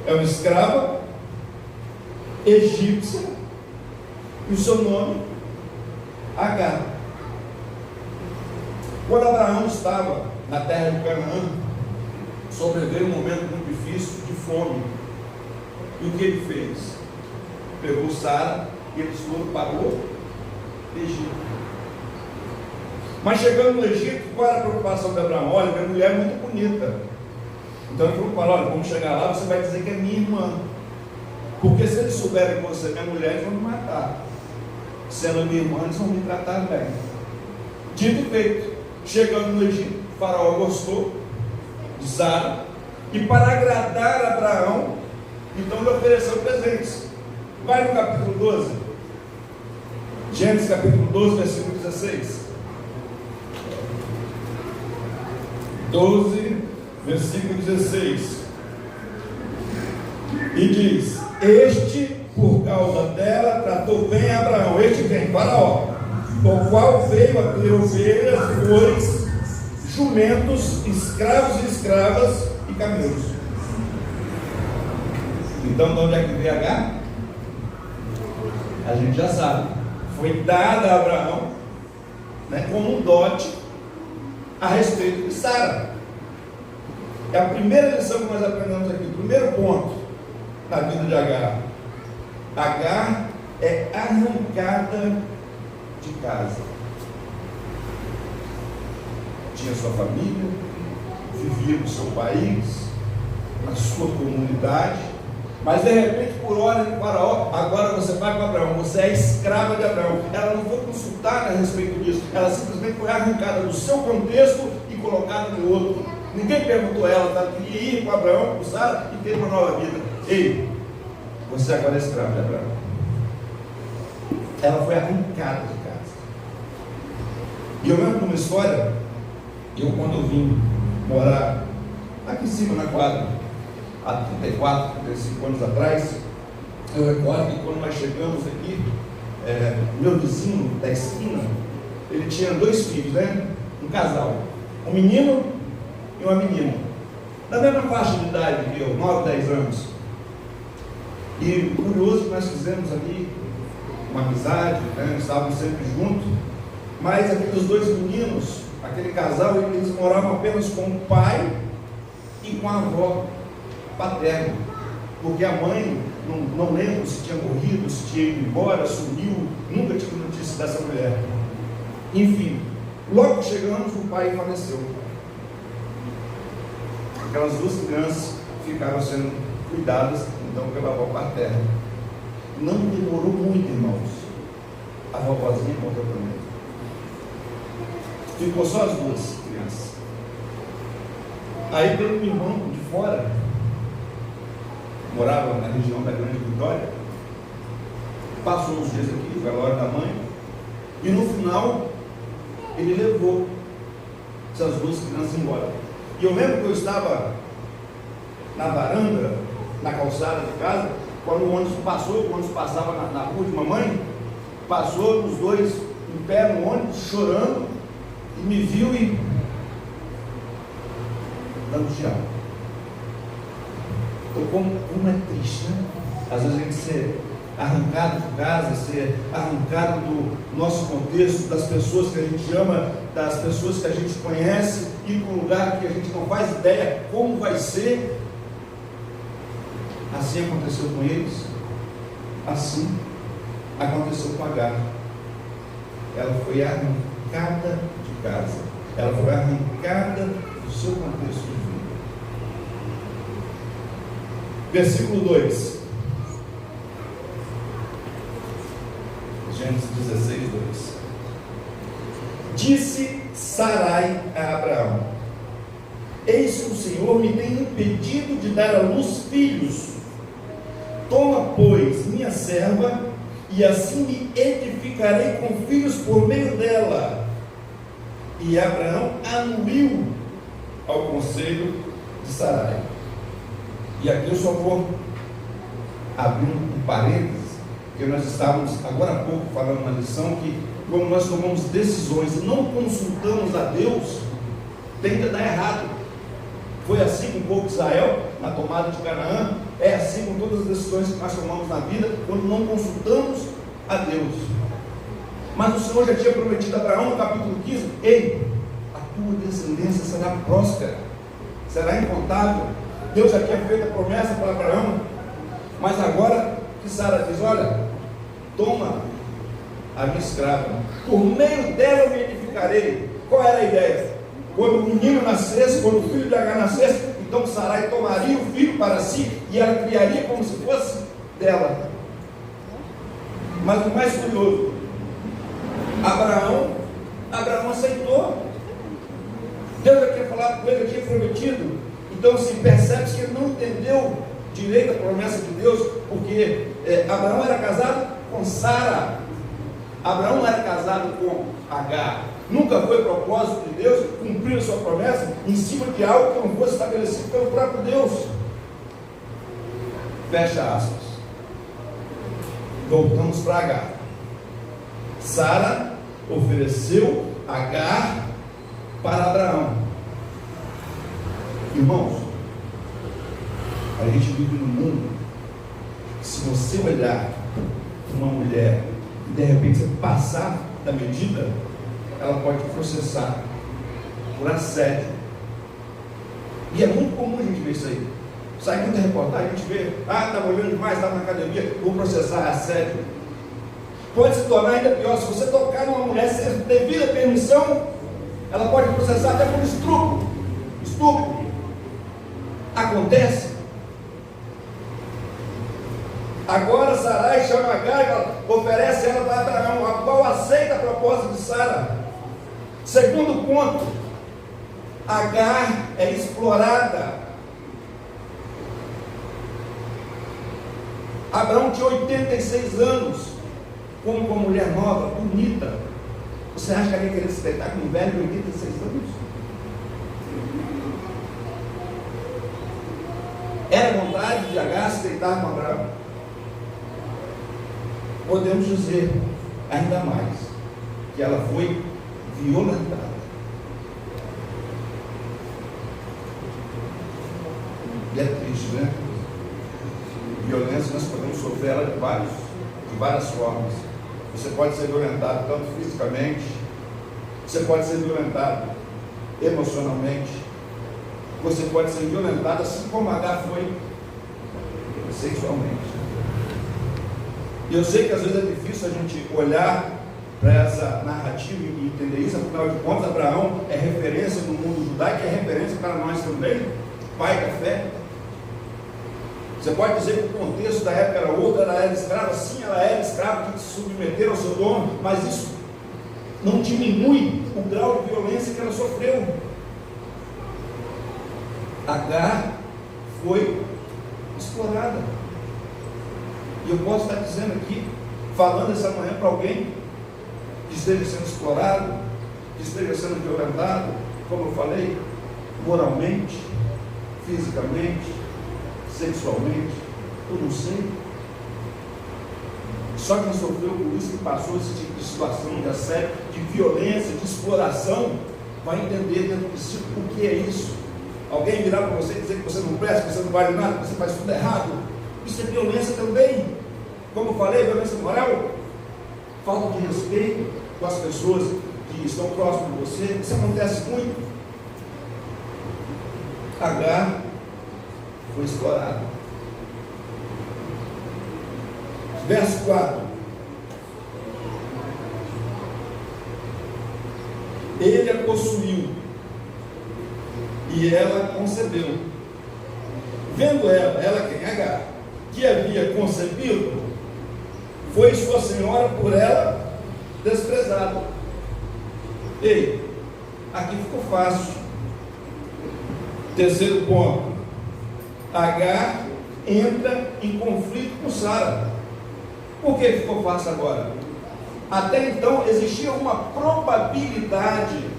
[SPEAKER 1] É uma escrava egípcia e o seu nome Agar. Quando Abraão estava na terra de Canaã, sobreveio um momento muito difícil de fome. E o que ele fez? Pegou Sara e eles foram para o Egito. Mas chegando no Egito, qual era a preocupação de Abraão? Olha, minha mulher é muito bonita. Então ele falou para ela: olha, vamos chegar lá, você vai dizer que é minha irmã. Porque se eles souberem que você é minha mulher, eles vão me matar. sendo minha irmã, eles vão me tratar bem. Dito e feito, chegando no Egito, o faraó gostou de Sara, e para agradar Abraão, então lhe ofereceu presentes. Vai no capítulo 12, Gênesis capítulo 12, versículo 16. 12, versículo 16. E diz: este, por causa dela, tratou bem Abraão. Este quem? Faraó, o qual veio a ter ovelhas, bois, jumentos, escravos e escravas e camelos. Então, de onde é que veio Agar? A gente já sabe. Foi dada a Abraão, né, como um dote a respeito de Sara. É a primeira lição que nós aprendemos aqui. O primeiro ponto na vida de Agar. Agar é arrancada de casa. Tinha sua família, vivia no seu país, na sua comunidade, mas de repente, por ordem de Faraó, agora você vai para Abraão, você é escrava de Abraão. Ela não foi consultada a respeito disso, ela simplesmente foi arrancada do seu contexto e colocada no outro. Ninguém perguntou a ela, ela queria ir para Abraão, para Sara e ter uma nova vida. Ei, você agora é escrava de Abraão. Ela foi arrancada de casa. E eu lembro de uma história, quando eu vim morar aqui em cima na quadra, há 34, 35 anos atrás, eu recordo que quando nós chegamos aqui, meu vizinho da esquina, ele tinha 2 filhos, né? Um casal, um menino e uma menina, da mesma faixa de idade que eu, 9, 10 anos. E curioso que nós fizemos ali uma amizade, né? Estávamos sempre juntos, mas aqueles 2 meninos, aquele casal, eles moravam apenas com o pai e com a avó paterna, porque a mãe, não lembro se tinha morrido, se tinha ido embora, sumiu, nunca tive notícia dessa mulher. Enfim, logo que chegamos, o pai faleceu. Aquelas 2 crianças ficaram sendo cuidadas então pela avó paterna. Não demorou muito, irmãos, a vovozinha morreu também. Ficou só as 2 crianças. Aí veio um irmão de fora, morava na região da Grande Vitória, passou uns dias aqui, foi a hora da mãe, e no final ele levou essas 2 crianças embora. E eu lembro que eu estava na varanda, na calçada de casa, quando o ônibus passou, o ônibus passava na rua de mamãe, passou os 2 em pé no ônibus, chorando, e me viu e dando tchau. Então, como é triste, né? Às vezes a gente ser arrancado de casa, ser arrancado do nosso contexto, das pessoas que a gente ama, das pessoas que a gente conhece, ir para um lugar que a gente não faz ideia como vai ser. Assim aconteceu com eles, assim aconteceu com Agar. Ela foi arrancada de casa, ela foi arrancada do seu contexto de vida. Versículo 2, Gênesis 16, 2. Disse Sarai a Abraão: eis que o Senhor me tem impedido de dar à luz filhos. Toma, pois, minha serva, e assim me edificarei com filhos por meio dela. E Abraão anuiu ao conselho de Sarai. E aqui eu só vou abrir um parênteses, porque nós estávamos agora há pouco falando uma lição que quando nós tomamos decisões e não consultamos a Deus, tende a dar errado. Foi assim com o povo de Israel na tomada de Canaã, é assim com todas as decisões que nós tomamos na vida quando não consultamos a Deus. Mas o Senhor já tinha prometido a Abraão no capítulo 15: ei, a tua descendência será próspera, será incontável. Deus já tinha feito a promessa para Abraão, mas agora que Sara diz: olha, toma a minha escrava, por meio dela eu me edificarei. Qual era a ideia? Quando o menino nascesse, quando o filho de Agar nascesse, então Sarai tomaria o filho para si e ela criaria como se fosse dela. Mas o mais curioso Abraão aceitou. Deus já tinha falado com ele, já tinha prometido. Então, assim, percebe-se que ele não entendeu direito a promessa de Deus, porque Abraão era casado com Sara. Abraão não era casado com Agar. Nunca foi propósito de Deus cumprir a sua promessa em cima de algo que não fosse estabelecido pelo próprio Deus. Fecha aspas. Voltamos para Agar. Sara ofereceu Agar para Abraão. Irmãos, a gente vive num mundo que, se você olhar uma mulher e de repente você passar da medida, ela pode te processar por assédio. E é muito comum a gente ver isso aí. Sai muita reportagem, a gente vê, estava olhando demais, estava na academia, vou processar assédio. Pode se tornar ainda pior, se você tocar numa mulher sem devida permissão, ela pode processar até por estupro. Acontece. Agora Sarai chama Agar, ela oferece ela para Abraão, a qual aceita a proposta de Sara. Segundo ponto, Agar é explorada. Abraão tinha 86 anos, como uma mulher nova, bonita. Você acha que alguém queria se deitar com um velho de 86 anos? Era vontade de Agar se deitar com Abraão? Podemos dizer, ainda mais, que ela foi violentada. E é triste, né? Violência nós podemos sofrer ela de várias formas. Você pode ser violentado tanto fisicamente, você pode ser violentado emocionalmente, você pode ser violentado assim como Agar foi sexualmente. E eu sei que às vezes é difícil a gente olhar para essa narrativa e entender isso. Afinal de contas, Abraão é referência no mundo judaico, é referência para nós também, pai da fé. Você pode dizer que o contexto da época era outro, ela era escrava, sim, ela era escrava, tinha que se submeter ao seu dono, mas isso não diminui o grau de violência que ela sofreu. Agar foi explorada. E eu posso estar dizendo aqui, falando essa manhã para alguém que esteja sendo explorado, que esteja sendo violentado, como eu falei, moralmente, fisicamente, sexualmente, eu não sei. Só quem sofreu por isso, que passou esse tipo de situação de assédio, de violência, de exploração, vai entender dentro de si o que é isso. Alguém virar para você e dizer que você não presta, que você não vale nada, que você faz tudo errado, isso é violência também. Como eu falei, violência moral, falta de respeito com as pessoas que estão próximas de você, isso acontece muito. Agar foi explorado. Verso 4. Ele a possuiu e ela concebeu. Vendo ela quem? Agar, que havia concebido, foi sua senhora por ela desprezada. Ei, aqui ficou fácil. Terceiro ponto. Agar entra em conflito com Sara. Por que ficou fácil agora? Até então existia uma probabilidade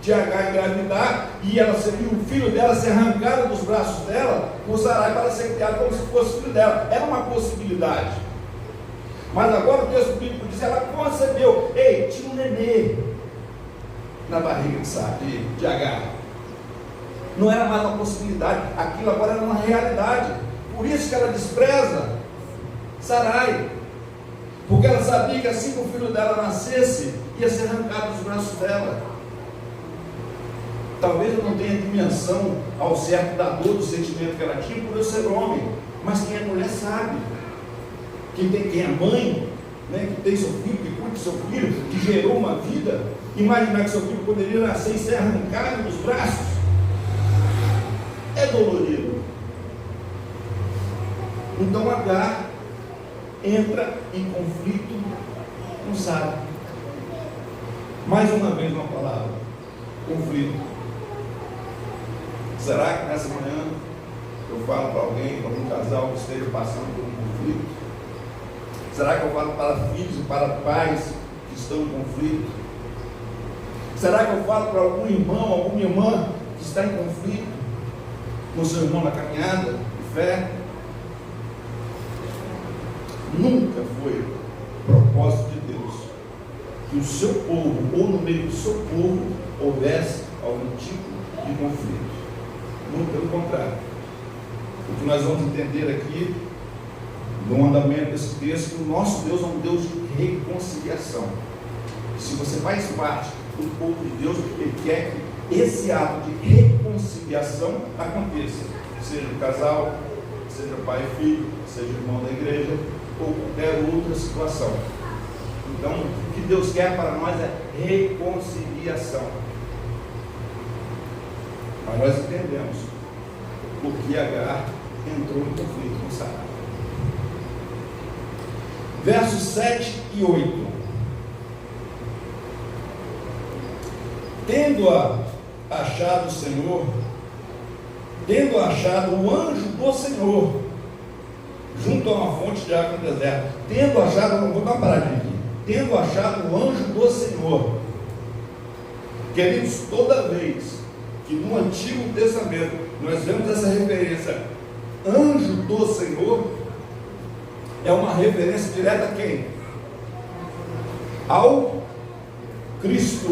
[SPEAKER 1] de Agar engravidar e o filho dela ser arrancado dos braços dela por Sarai para ser criado como se fosse filho dela. Era uma possibilidade. Mas agora o texto bíblico diz: ela concebeu. Ei, tinha um nenê na barriga de Agar. Não era mais uma possibilidade, aquilo agora era uma realidade. Por isso que ela despreza Sarai, porque ela sabia que assim que o filho dela nascesse, ia ser arrancado dos braços dela. Talvez eu não tenha dimensão ao certo da dor, do sentimento que ela tinha por eu ser homem, mas quem é mulher sabe. Quem é mãe, né, que tem seu filho, que cuida do seu filho, que gerou uma vida, imaginar que seu filho poderia nascer e ser arrancado dos braços, é dolorido. Então Agar entra em conflito com Sara. Mais uma vez uma palavra: conflito. Será que nessa manhã eu falo para alguém, para um casal que esteja passando por um conflito? Será que eu falo para filhos e para pais que estão em conflito? Será que eu falo para algum irmão, alguma irmã que está em conflito com seu irmão na caminhada de fé? Nunca foi propósito de Deus que o seu povo, ou no meio do seu povo, houvesse algum tipo de conflito. Muito pelo contrário. O que nós vamos entender aqui, no andamento desse texto, que o nosso Deus é um Deus de reconciliação. Se você faz parte do povo de Deus, Ele quer que esse ato de reconciliação aconteça, seja o casal, seja pai e filho, seja irmão da igreja, ou qualquer outra situação. Então, o que Deus quer para nós é reconciliação. Mas nós entendemos por que Agar entrou em conflito com Sarai. Versos 7 e 8. Tendo achado o Senhor, tendo achado o anjo do Senhor, junto a uma fonte de água no deserto, tendo achado, vou dar uma paradinha aqui, tendo achado o anjo do Senhor. Queridos, toda vez que no Antigo Testamento nós vemos essa referência, anjo do Senhor, é uma referência direta a quem? Ao Cristo.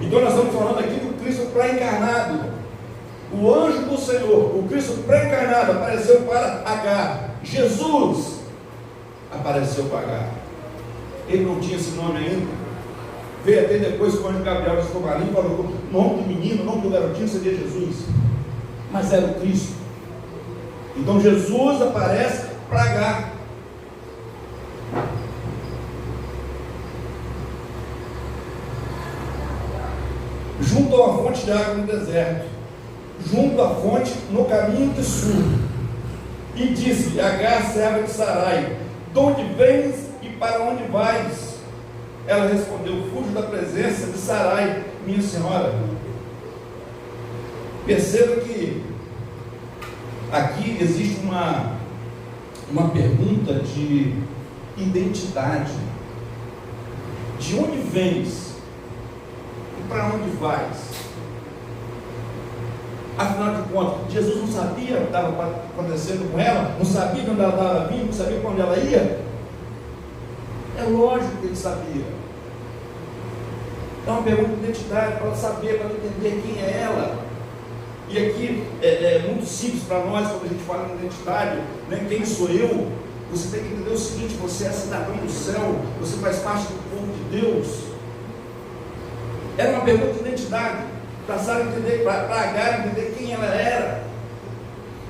[SPEAKER 1] Então nós estamos falando aqui do Cristo pré-encarnado. O anjo do Senhor, o Cristo pré-encarnado, apareceu para Agar. Jesus apareceu para Agar. Ele não tinha esse nome ainda. Veio até depois, quando o Gabriel estou ali, falou o nome do menino, o nome do garotinho seria Jesus. Mas era o Cristo. Então Jesus aparece para Agar. Junto a uma fonte de água no deserto, junto à fonte no caminho de sul, e disse: Agar, serva de Sarai, de onde vens e para onde vais? Ela respondeu: fujo da presença de Sarai, minha senhora. Perceba que aqui existe uma pergunta de identidade. De onde vens? Para onde vais? Afinal de contas, Jesus não sabia o que estava acontecendo com ela, não sabia de onde ela estava vindo, não sabia para onde ela ia. É lógico que ele sabia. É uma pergunta de identidade, para ela saber, para ela entender quem é ela. E aqui é muito simples para nós, quando a gente fala em identidade, né? Quem sou eu? Você tem que entender o seguinte: você é cidadão do céu, você faz parte do povo de Deus. Era uma pergunta de identidade, para Sara entender, para Agar entender quem ela era.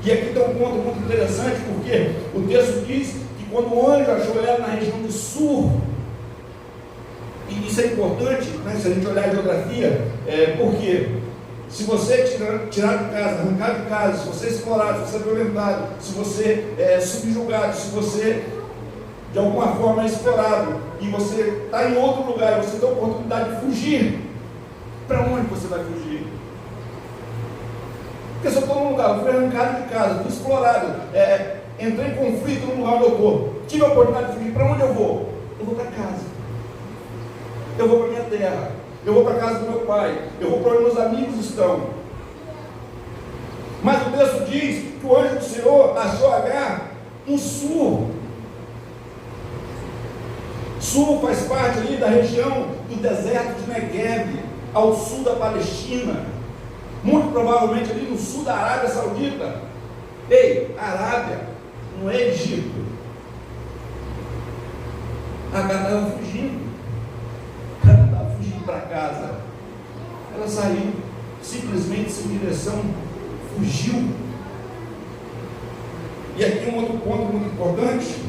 [SPEAKER 1] E aqui tem um ponto muito interessante, porque o texto diz que quando o anjo achou ela na região de Sur, e isso é importante, né, se a gente olhar a geografia, porque se você tirar de casa, arrancar de casa, se você é explorado, se você é violentado, se você é subjugado, se você de alguma forma é explorado, e você está em outro lugar, você tem a oportunidade de fugir, para onde você vai fugir? Porque se eu estou num lugar, eu fui arrancado de casa, fui explorado, entrei em conflito no lugar onde eu estou, tive a oportunidade de fugir, para onde eu vou? Eu vou para casa, eu vou para minha terra, eu vou para a casa do meu pai, eu vou para onde meus amigos estão. Mas o texto diz que o anjo do Senhor achou Agar no sul. Sul faz parte ali da região do deserto de Negev, ao sul da Palestina, muito provavelmente ali no sul da Arábia Saudita. Ei, Arábia, não é Egito. Agar estava fugindo, ela não estava fugindo para casa, ela saiu simplesmente sem direção, fugiu. E aqui um outro ponto muito importante: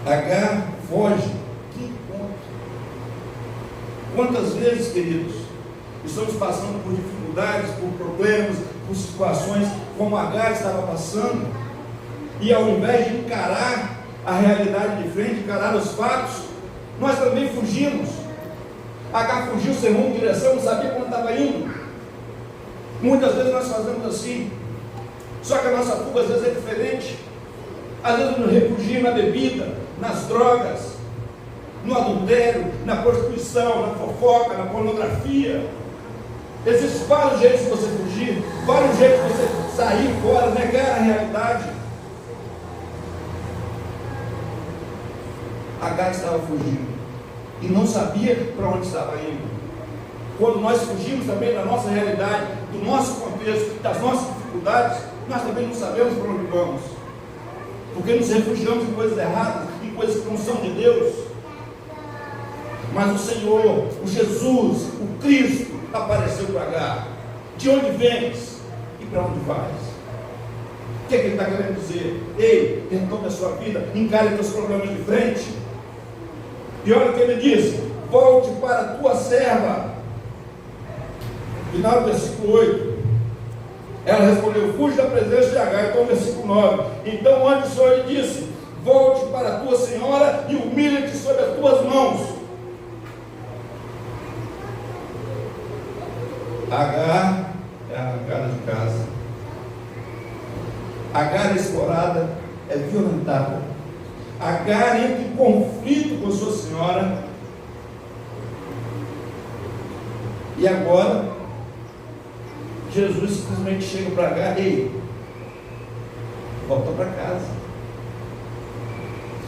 [SPEAKER 1] Agar foge. Que ponto? Quantas vezes, queridos, estamos passando por dificuldades, por problemas, por situações como Agar estava passando, e ao invés de encarar a realidade de frente, encarar os fatos, nós também fugimos. Agar fugiu sem rumo, direção, não sabia quando estava indo. Muitas vezes nós fazemos assim, só que a nossa fuga às vezes é diferente. Às vezes nos refugiamos na bebida, nas drogas, no adultério, na prostituição, na fofoca, na pornografia. Existem vários jeitos de você fugir, vários jeitos de você sair fora, negar a realidade. Agar estava fugindo e não sabia para onde estava indo. Quando nós fugimos também da nossa realidade, do nosso contexto, das nossas dificuldades, nós também não sabemos para onde vamos, porque nos refugiamos em coisas erradas, em coisas que não são de Deus. Mas o Senhor, o Jesus, o Cristo apareceu para Agar. De onde vens e para onde vais? O que é que ele está querendo dizer? Ei, retome a sua vida, encare os teus problemas de frente. E olha o que ele diz: volte para a tua serva. Final do versículo 8. Ela respondeu: fuge da presença de Agar. Então versículo 9. Então antes o Senhor lhe disse: volte para a tua senhora e humilha-te sob as tuas mãos. Agar é arrancada de casa. Agar é explorada, é violentada. Agar entra em conflito com sua senhora. E agora Jesus simplesmente chega para Agar: ei, volta para casa,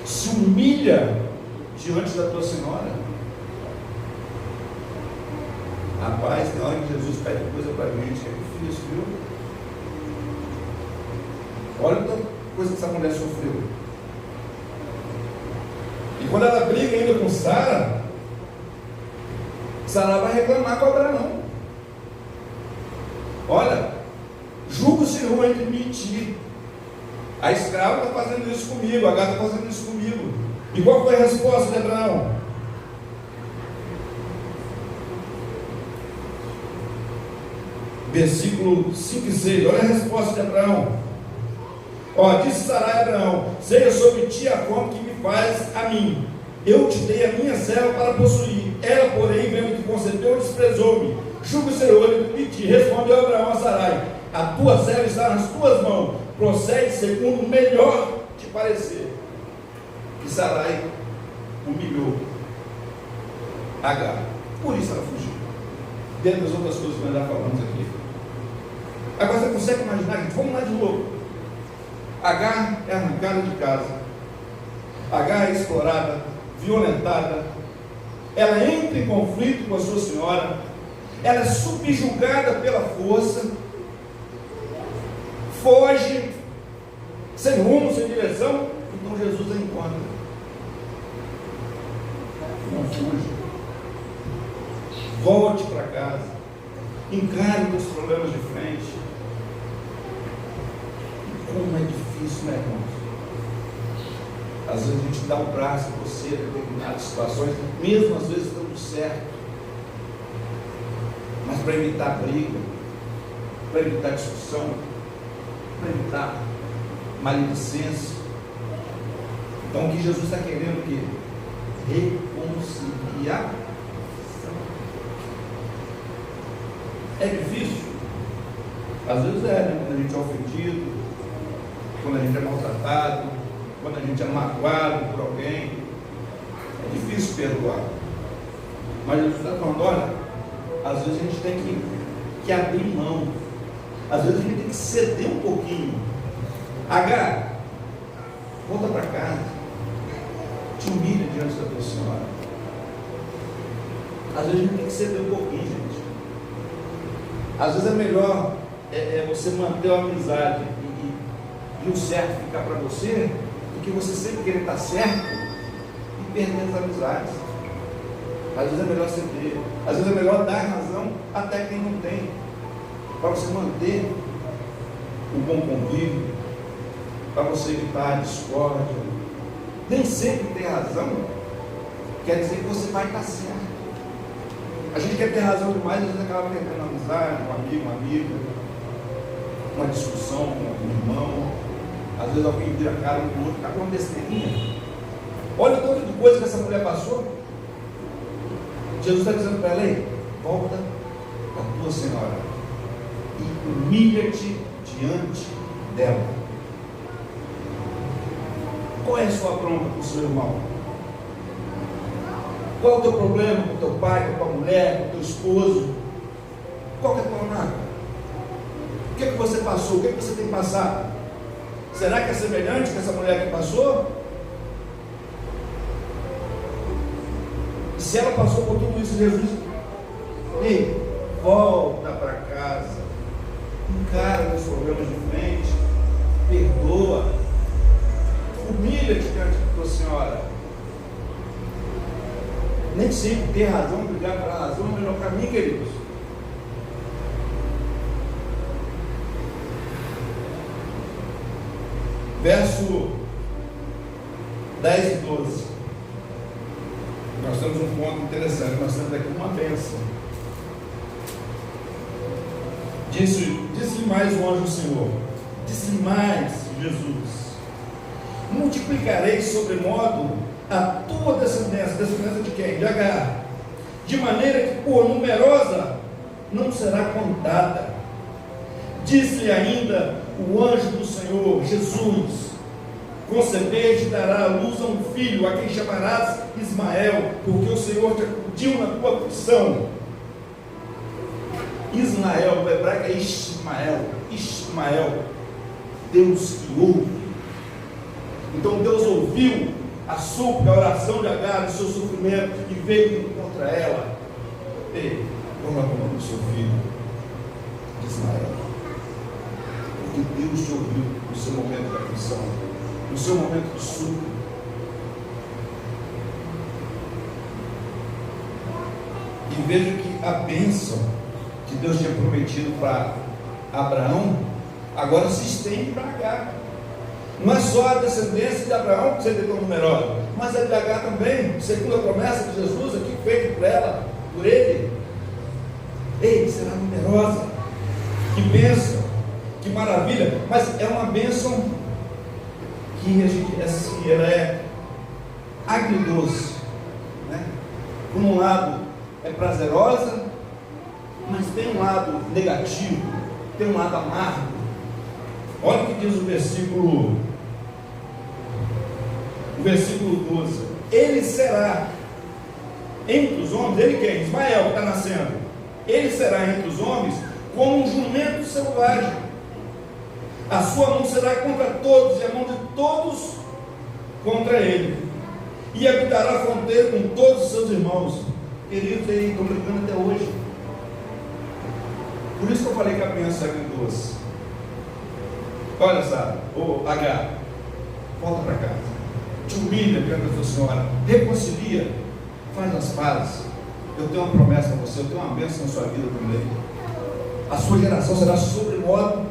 [SPEAKER 1] se humilha diante da tua senhora. Rapaz, na hora que Jesus pede coisa para a gente, é difícil, viu? Olha a coisa que essa mulher sofreu. E quando ela briga ainda com Sara, Sara vai reclamar com Abraão. Olha, julgo-se ruim entre mim e ti. A escrava está fazendo isso comigo, a gata está fazendo isso comigo. E qual foi a resposta de Abraão? Versículo 5 e 6, olha a resposta de Abraão. Disse Sarai a Abraão: seja sobre ti a fome que me faz a mim. Eu te dei a minha serva para possuir. Ela, porém, vendo que concebeu, desprezou-me. Julga o Senhor e te respondeu Abraão a Sarai: a tua serva está nas tuas mãos. Procede segundo o melhor te parecer. E Sarai humilhou Agar. Por isso ela fugiu. Dentro das outras coisas que nós já falamos aqui. Agora você consegue imaginar, gente? Vamos lá de novo. Agar é arrancada de casa. Agar é explorada, violentada. Ela entra em conflito com a sua senhora. Ela é subjugada pela força. Foge, sem rumo, sem direção. Então Jesus a encontra. Não fuja. Volte para casa. Encare os problemas de frente. Como é difícil, né, irmãos? Às vezes a gente dá um braço a você em determinadas situações, mesmo às vezes dando certo, mas para evitar briga, para evitar discussão, para evitar maledicência. Então o que Jesus está querendo? O quê? Reconciliar. É difícil? Às vezes é, né? Quando a gente é ofendido, quando a gente é maltratado, quando a gente é magoado por alguém, é difícil perdoar. Mas Jesus está falando: olha, às vezes a gente tem que abrir mão, às vezes a gente tem que ceder um pouquinho. Agar, volta para casa, te humilha diante da tua senhora. Às vezes a gente tem que ceder um pouquinho, gente. Às vezes é melhor você manter uma amizade e o certo ficar para você, do que você sempre querer estar certo e perder as amizades. Às vezes é melhor ceder, às vezes é melhor dar razão até quem não tem, para você manter o bom convívio, para você evitar a discórdia. Nem sempre ter razão quer dizer que você vai estar certo. A gente quer ter razão demais, às vezes acaba perdendo uma amizade, um amigo, uma amiga, uma discussão com um irmão. Às vezes alguém vira a cara um pro outro, está com uma besteirinha. Olha o tanto de coisa que essa mulher passou. Jesus está dizendo para ela: ei, volta a tua senhora e humilha-te diante dela. Qual é a sua bronca com o seu irmão? Qual é o teu problema com o teu pai, com a tua mulher, com o teu esposo? Qual é a tua marca? O que é que você passou? O que é que você tem passado? Será que é semelhante com essa mulher que passou? E se ela passou por tudo isso, Jesus: ei, volta para casa, encara os problemas de frente, perdoa, humilha-te diante da tua senhora. Nem sempre ter razão, brigar pela razão é o melhor caminho, queridos. Verso 10 e 12. Nós temos um ponto interessante. Nós temos aqui uma bênção. Disse-lhe mais o anjo do Senhor: disse-lhe mais Jesus: multiplicarei sobremodo a tua descendência. Descendência de quem? De Agar, de maneira que por numerosa não será contada. Disse-lhe ainda o anjo do Senhor, Jesus: concebeste e dará à luz a um filho, a quem chamarás Ismael, porque o Senhor te acudiu na tua aflição. Ismael, no hebraico é Ismael. Ismael, Deus que ouve. Então Deus ouviu a súplica, a oração de Agar, o seu sofrimento, e veio contra ela. Ei, como é o nome do seu filho? Ismael. Porque Deus te ouviu no seu momento de aflição, no seu momento de súplica. E veja que a bênção que Deus tinha prometido para Abraão agora se estende para Agar. Não é só a descendência de Abraão que seria tão numerosa, mas a de Agar também, segundo a promessa de Jesus aqui feita por ela, por ele. Ei, será numerosa. Que bênção, que maravilha. Mas é uma bênção que a gente, assim, ela é agridoce, né? Por um lado é prazerosa, mas tem um lado negativo, tem um lado amargo. Olha o que diz o versículo 12: ele será entre os homens, ele quem? Ismael, que está nascendo. Ele será entre os homens como um jumento selvagem. A sua mão será contra todos, e a mão de todos contra ele, e habitará a fronteira com todos os seus irmãos. Queridos, eles estão brigando até hoje. Por isso que eu falei que a bênção é agridoce. Olha, Sara, ô Agar, volta para casa, te humilha diante da tua senhora, reconcilia, faz as pazes. Eu tenho uma promessa para você, eu tenho uma bênção na sua vida também. A sua geração será sobremodo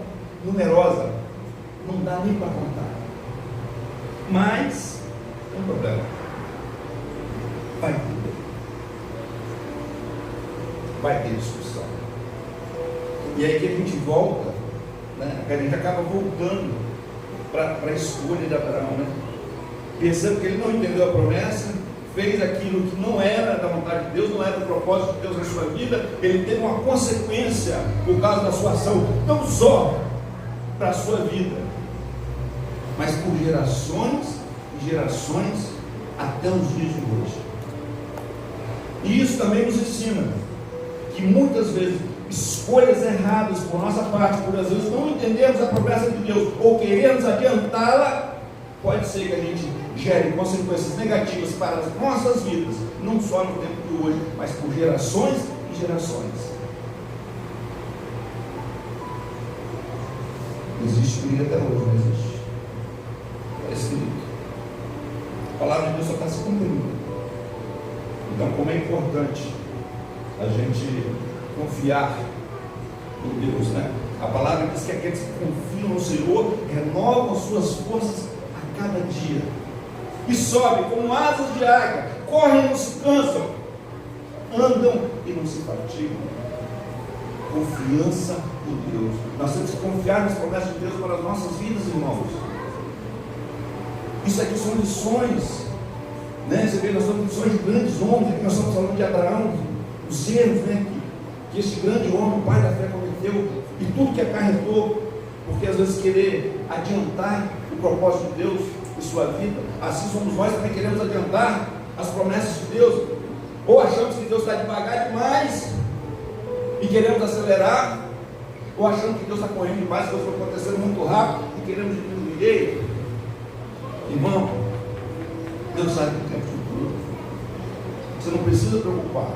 [SPEAKER 1] numerosa, não dá nem para contar. Mas tem um problema: vai ter discussão. E aí que a gente volta, né? A gente acaba voltando para a escolha de Abraão, né? Pensando que ele não entendeu a promessa, fez aquilo que não era da vontade de Deus, não era do propósito de Deus na sua vida. Ele teve uma consequência por causa da sua ação, não só para a sua vida, mas por gerações e gerações até os dias de hoje. E isso também nos ensina que muitas vezes escolhas erradas por nossa parte, por às vezes não entendermos a promessa de Deus ou queremos adiantá-la, pode ser que a gente gere consequências negativas para as nossas vidas, não só no tempo de hoje, mas por gerações e gerações. Existe briga até hoje, não existe? É escrito. A palavra de Deus só está se cumprindo. Então, como é importante a gente confiar em Deus, né? A palavra diz que aqueles que confiam no Senhor renovam suas forças a cada dia, e sobem como asas de águia, correm e não se cansam, andam e não se fatigam. Confiança em Deus. Nós temos que confiar nas promessas de Deus para as nossas vidas, irmãos. Isso aqui são lições, né? Você vê, nós somos lições de grandes homens. Aqui nós estamos falando de Abraão, os erros, né? Que esse grande homem, o pai da fé, cometeu, e tudo que acarretou, porque às vezes querer adiantar o propósito de Deus em sua vida, assim somos nós também, queremos adiantar as promessas de Deus, ou achamos que Deus está devagar demais e queremos acelerar, ou achamos que Deus está correndo demais, que Deus está acontecendo muito rápido e queremos diminuir ele. Irmão, Deus sabe o tempo de tudo. Você não precisa preocupar.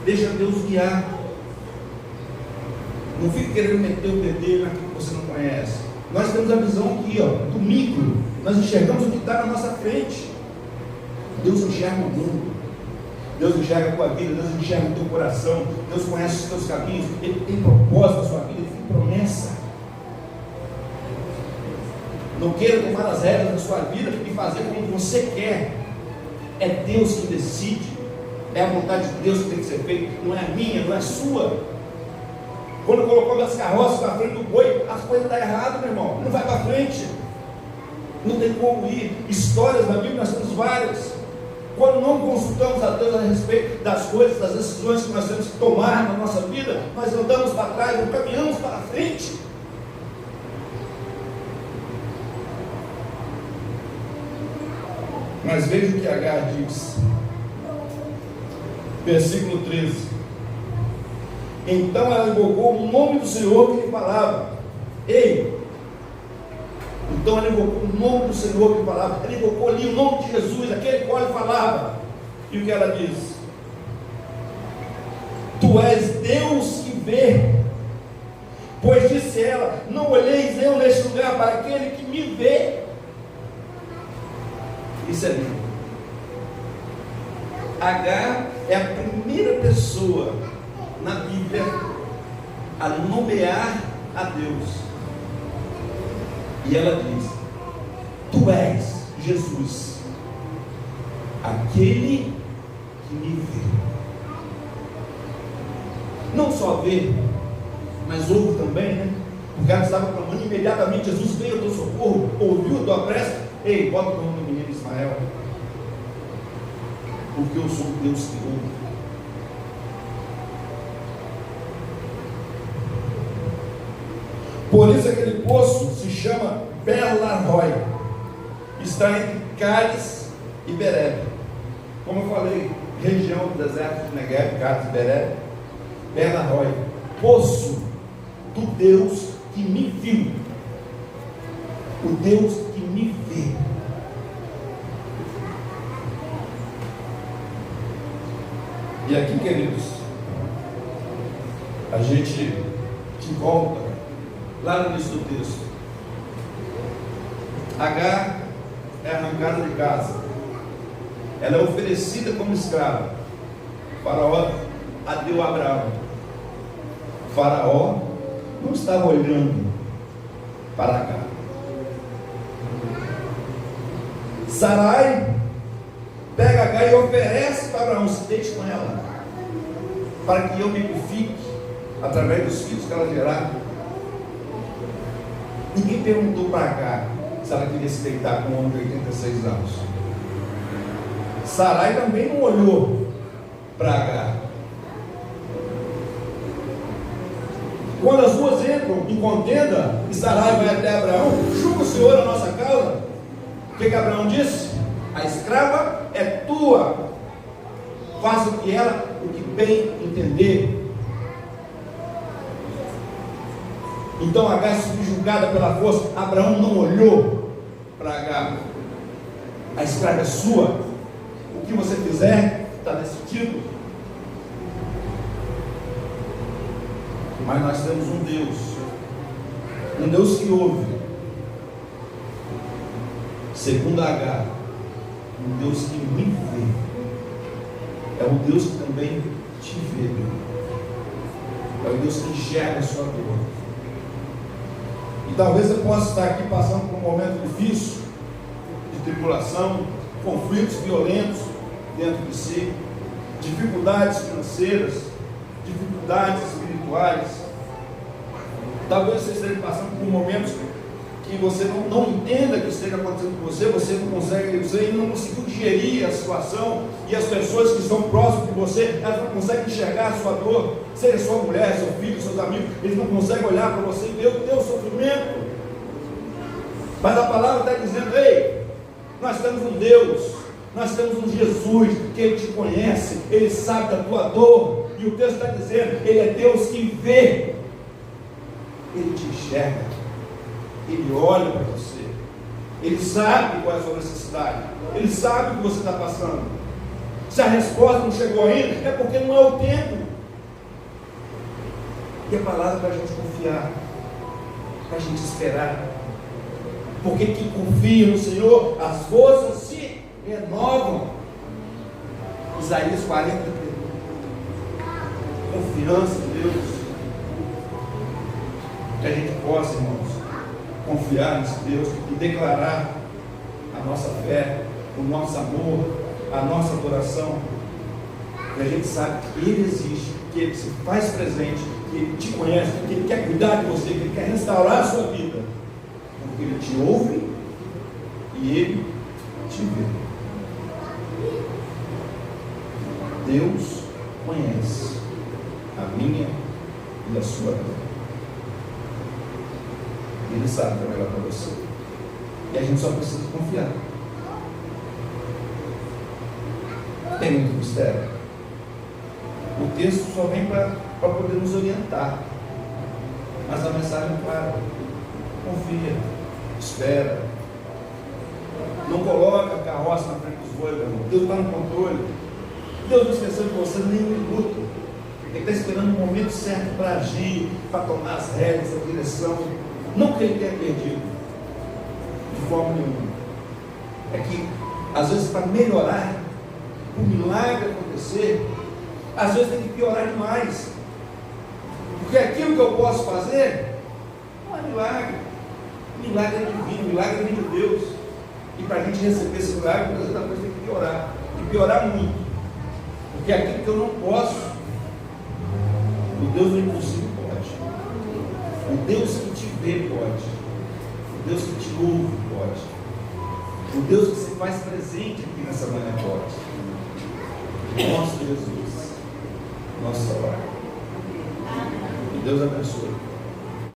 [SPEAKER 1] Deixa Deus guiar. Não fique querendo meter o dedo naquilo que você não conhece. Nós temos a visão aqui, ó, do micro. Nós enxergamos o que está na nossa frente. Deus enxerga o mundo. Deus enxerga a tua vida. Deus enxerga o teu coração. Deus conhece os teus caminhos. Ele tem propósito na sua vida. Ele tem promessa. Não queira tomar as regras da sua vida e fazer como você quer. É Deus que decide. É a vontade de Deus que tem que ser feita. Não é a minha, não é a sua. Quando colocou as carroças na frente do boi, as coisas estão erradas, meu irmão. Não vai para frente. Não tem como ir. Histórias da Bíblia nós temos várias. Quando não consultamos a Deus a respeito das coisas, das decisões que nós temos que tomar na nossa vida, nós andamos para trás, não caminhamos para frente. Mas veja o que Agar diz. Versículo 13. Então ela invocou o nome do Senhor que lhe falava. Ei! Então ela invocou o nome do Senhor que lhe falava. Ela invocou ali o nome de Jesus, aquele qual lhe falava. E o que ela diz? Tu és Deus que vê. Pois disse ela: não olheis eu neste lugar para aquele que me vê. Isso é lindo. Agar é a primeira pessoa na Bíblia a nomear a Deus. E ela diz: tu és Jesus, aquele que me vê. Não só vê, mas ouve também, né? O cara estava clamando, imediatamente Jesus veio ao teu socorro, ouviu a tua prece. Ei, bota o nome do menino Ismael, porque eu sou Deus que ouve. Por isso aquele poço se chama Beer-lahai. Está entre Cádiz e Berebe. Como eu falei, região do deserto de Negev, Cádiz e Berebe. Beer-lahai, poço do Deus que me viu. O Deus que me vê. E aqui, queridos, a gente volta lá no início do texto. Agar é arrancada de casa. Ela é oferecida como escrava. Faraó a deu a Abraão. Faraó não estava olhando para Agar. Sarai pega Agar e oferece para Abraão: se deixe com ela, para que eu me edifique através dos filhos que ela gerar. Ninguém perguntou para Agar se ela queria se deitar com um homem de 86 anos. Sarai também não olhou para Agar. Quando as duas entram em contenda e Sarai vai até Abraão: julga o Senhor a nossa causa. O que Abraão disse? A escrava é tua, faça o que ela, o que bem entender. Então Agar se subjugada pela força. Abraão não olhou para Agar. A escrava é sua, o que você fizer está decidido. Mas nós temos um Deus que ouve. Segundo Agar, um Deus que me vê. É um Deus que também te vê. É um Deus que enxerga a sua dor. E talvez você possa estar aqui passando por um momento difícil, de tribulação, conflitos violentos dentro de si, dificuldades financeiras, dificuldades espirituais. Talvez você esteja passando por momentos que você não entenda que esteja acontecendo com você, você ainda não conseguiu digerir a situação, e as pessoas que estão próximas de você, elas não conseguem enxergar a sua dor, seja sua mulher, seu filho, seus amigos, eles não conseguem olhar para você e ver o teu sofrimento. Mas a palavra está dizendo: ei, nós temos um Deus, nós temos um Jesus, que Ele te conhece, Ele sabe da tua dor, e o texto está dizendo: Ele é Deus que vê, Ele te enxerga, Ele olha para você, Ele sabe qual é a sua necessidade, Ele sabe o que você está passando. Se a resposta não chegou ainda, é porque não é o tempo. E a palavra é para a gente confiar, para a gente esperar, porque quem confia no Senhor, as forças se renovam. Isaías 40, confiança em Deus, que a gente possa, irmãos, confiar nesse Deus e declarar a nossa fé, o nosso amor, a nossa adoração, e a gente sabe que Ele existe, que Ele se faz presente, que Ele te conhece, que Ele quer cuidar de você, que Ele quer restaurar a sua vida, porque Ele te ouve e Ele te vê. Deus conhece a minha e a sua vida. Ele sabe o que é melhor para você. E a gente só precisa confiar. Tem muito mistério. O texto só vem para poder nos orientar. Mas a mensagem é clara. Confia. Espera. Não coloca a carroça na frente dos bois, meu irmão. Deus está no controle. Deus não esqueceu de você nem um minuto. Ele está esperando o momento certo para agir, para tomar as rédeas, a direção. Não que Ele tenha perdido, de forma nenhuma. É que, às vezes, para melhorar, o milagre acontecer, às vezes tem que piorar demais. Porque aquilo que eu posso fazer não é milagre. Milagre é divino, milagre vem de Deus. E para a gente receber esse milagre, às vezes a coisa tem que piorar. E piorar muito. Porque aquilo que eu não posso, o Deus do impossível pode. O Deus que te vê pode. O Deus que te ouve pode. O Deus que se faz presente aqui nessa manhã pode. Nosso Jesus, nosso salário. Que Deus abençoe.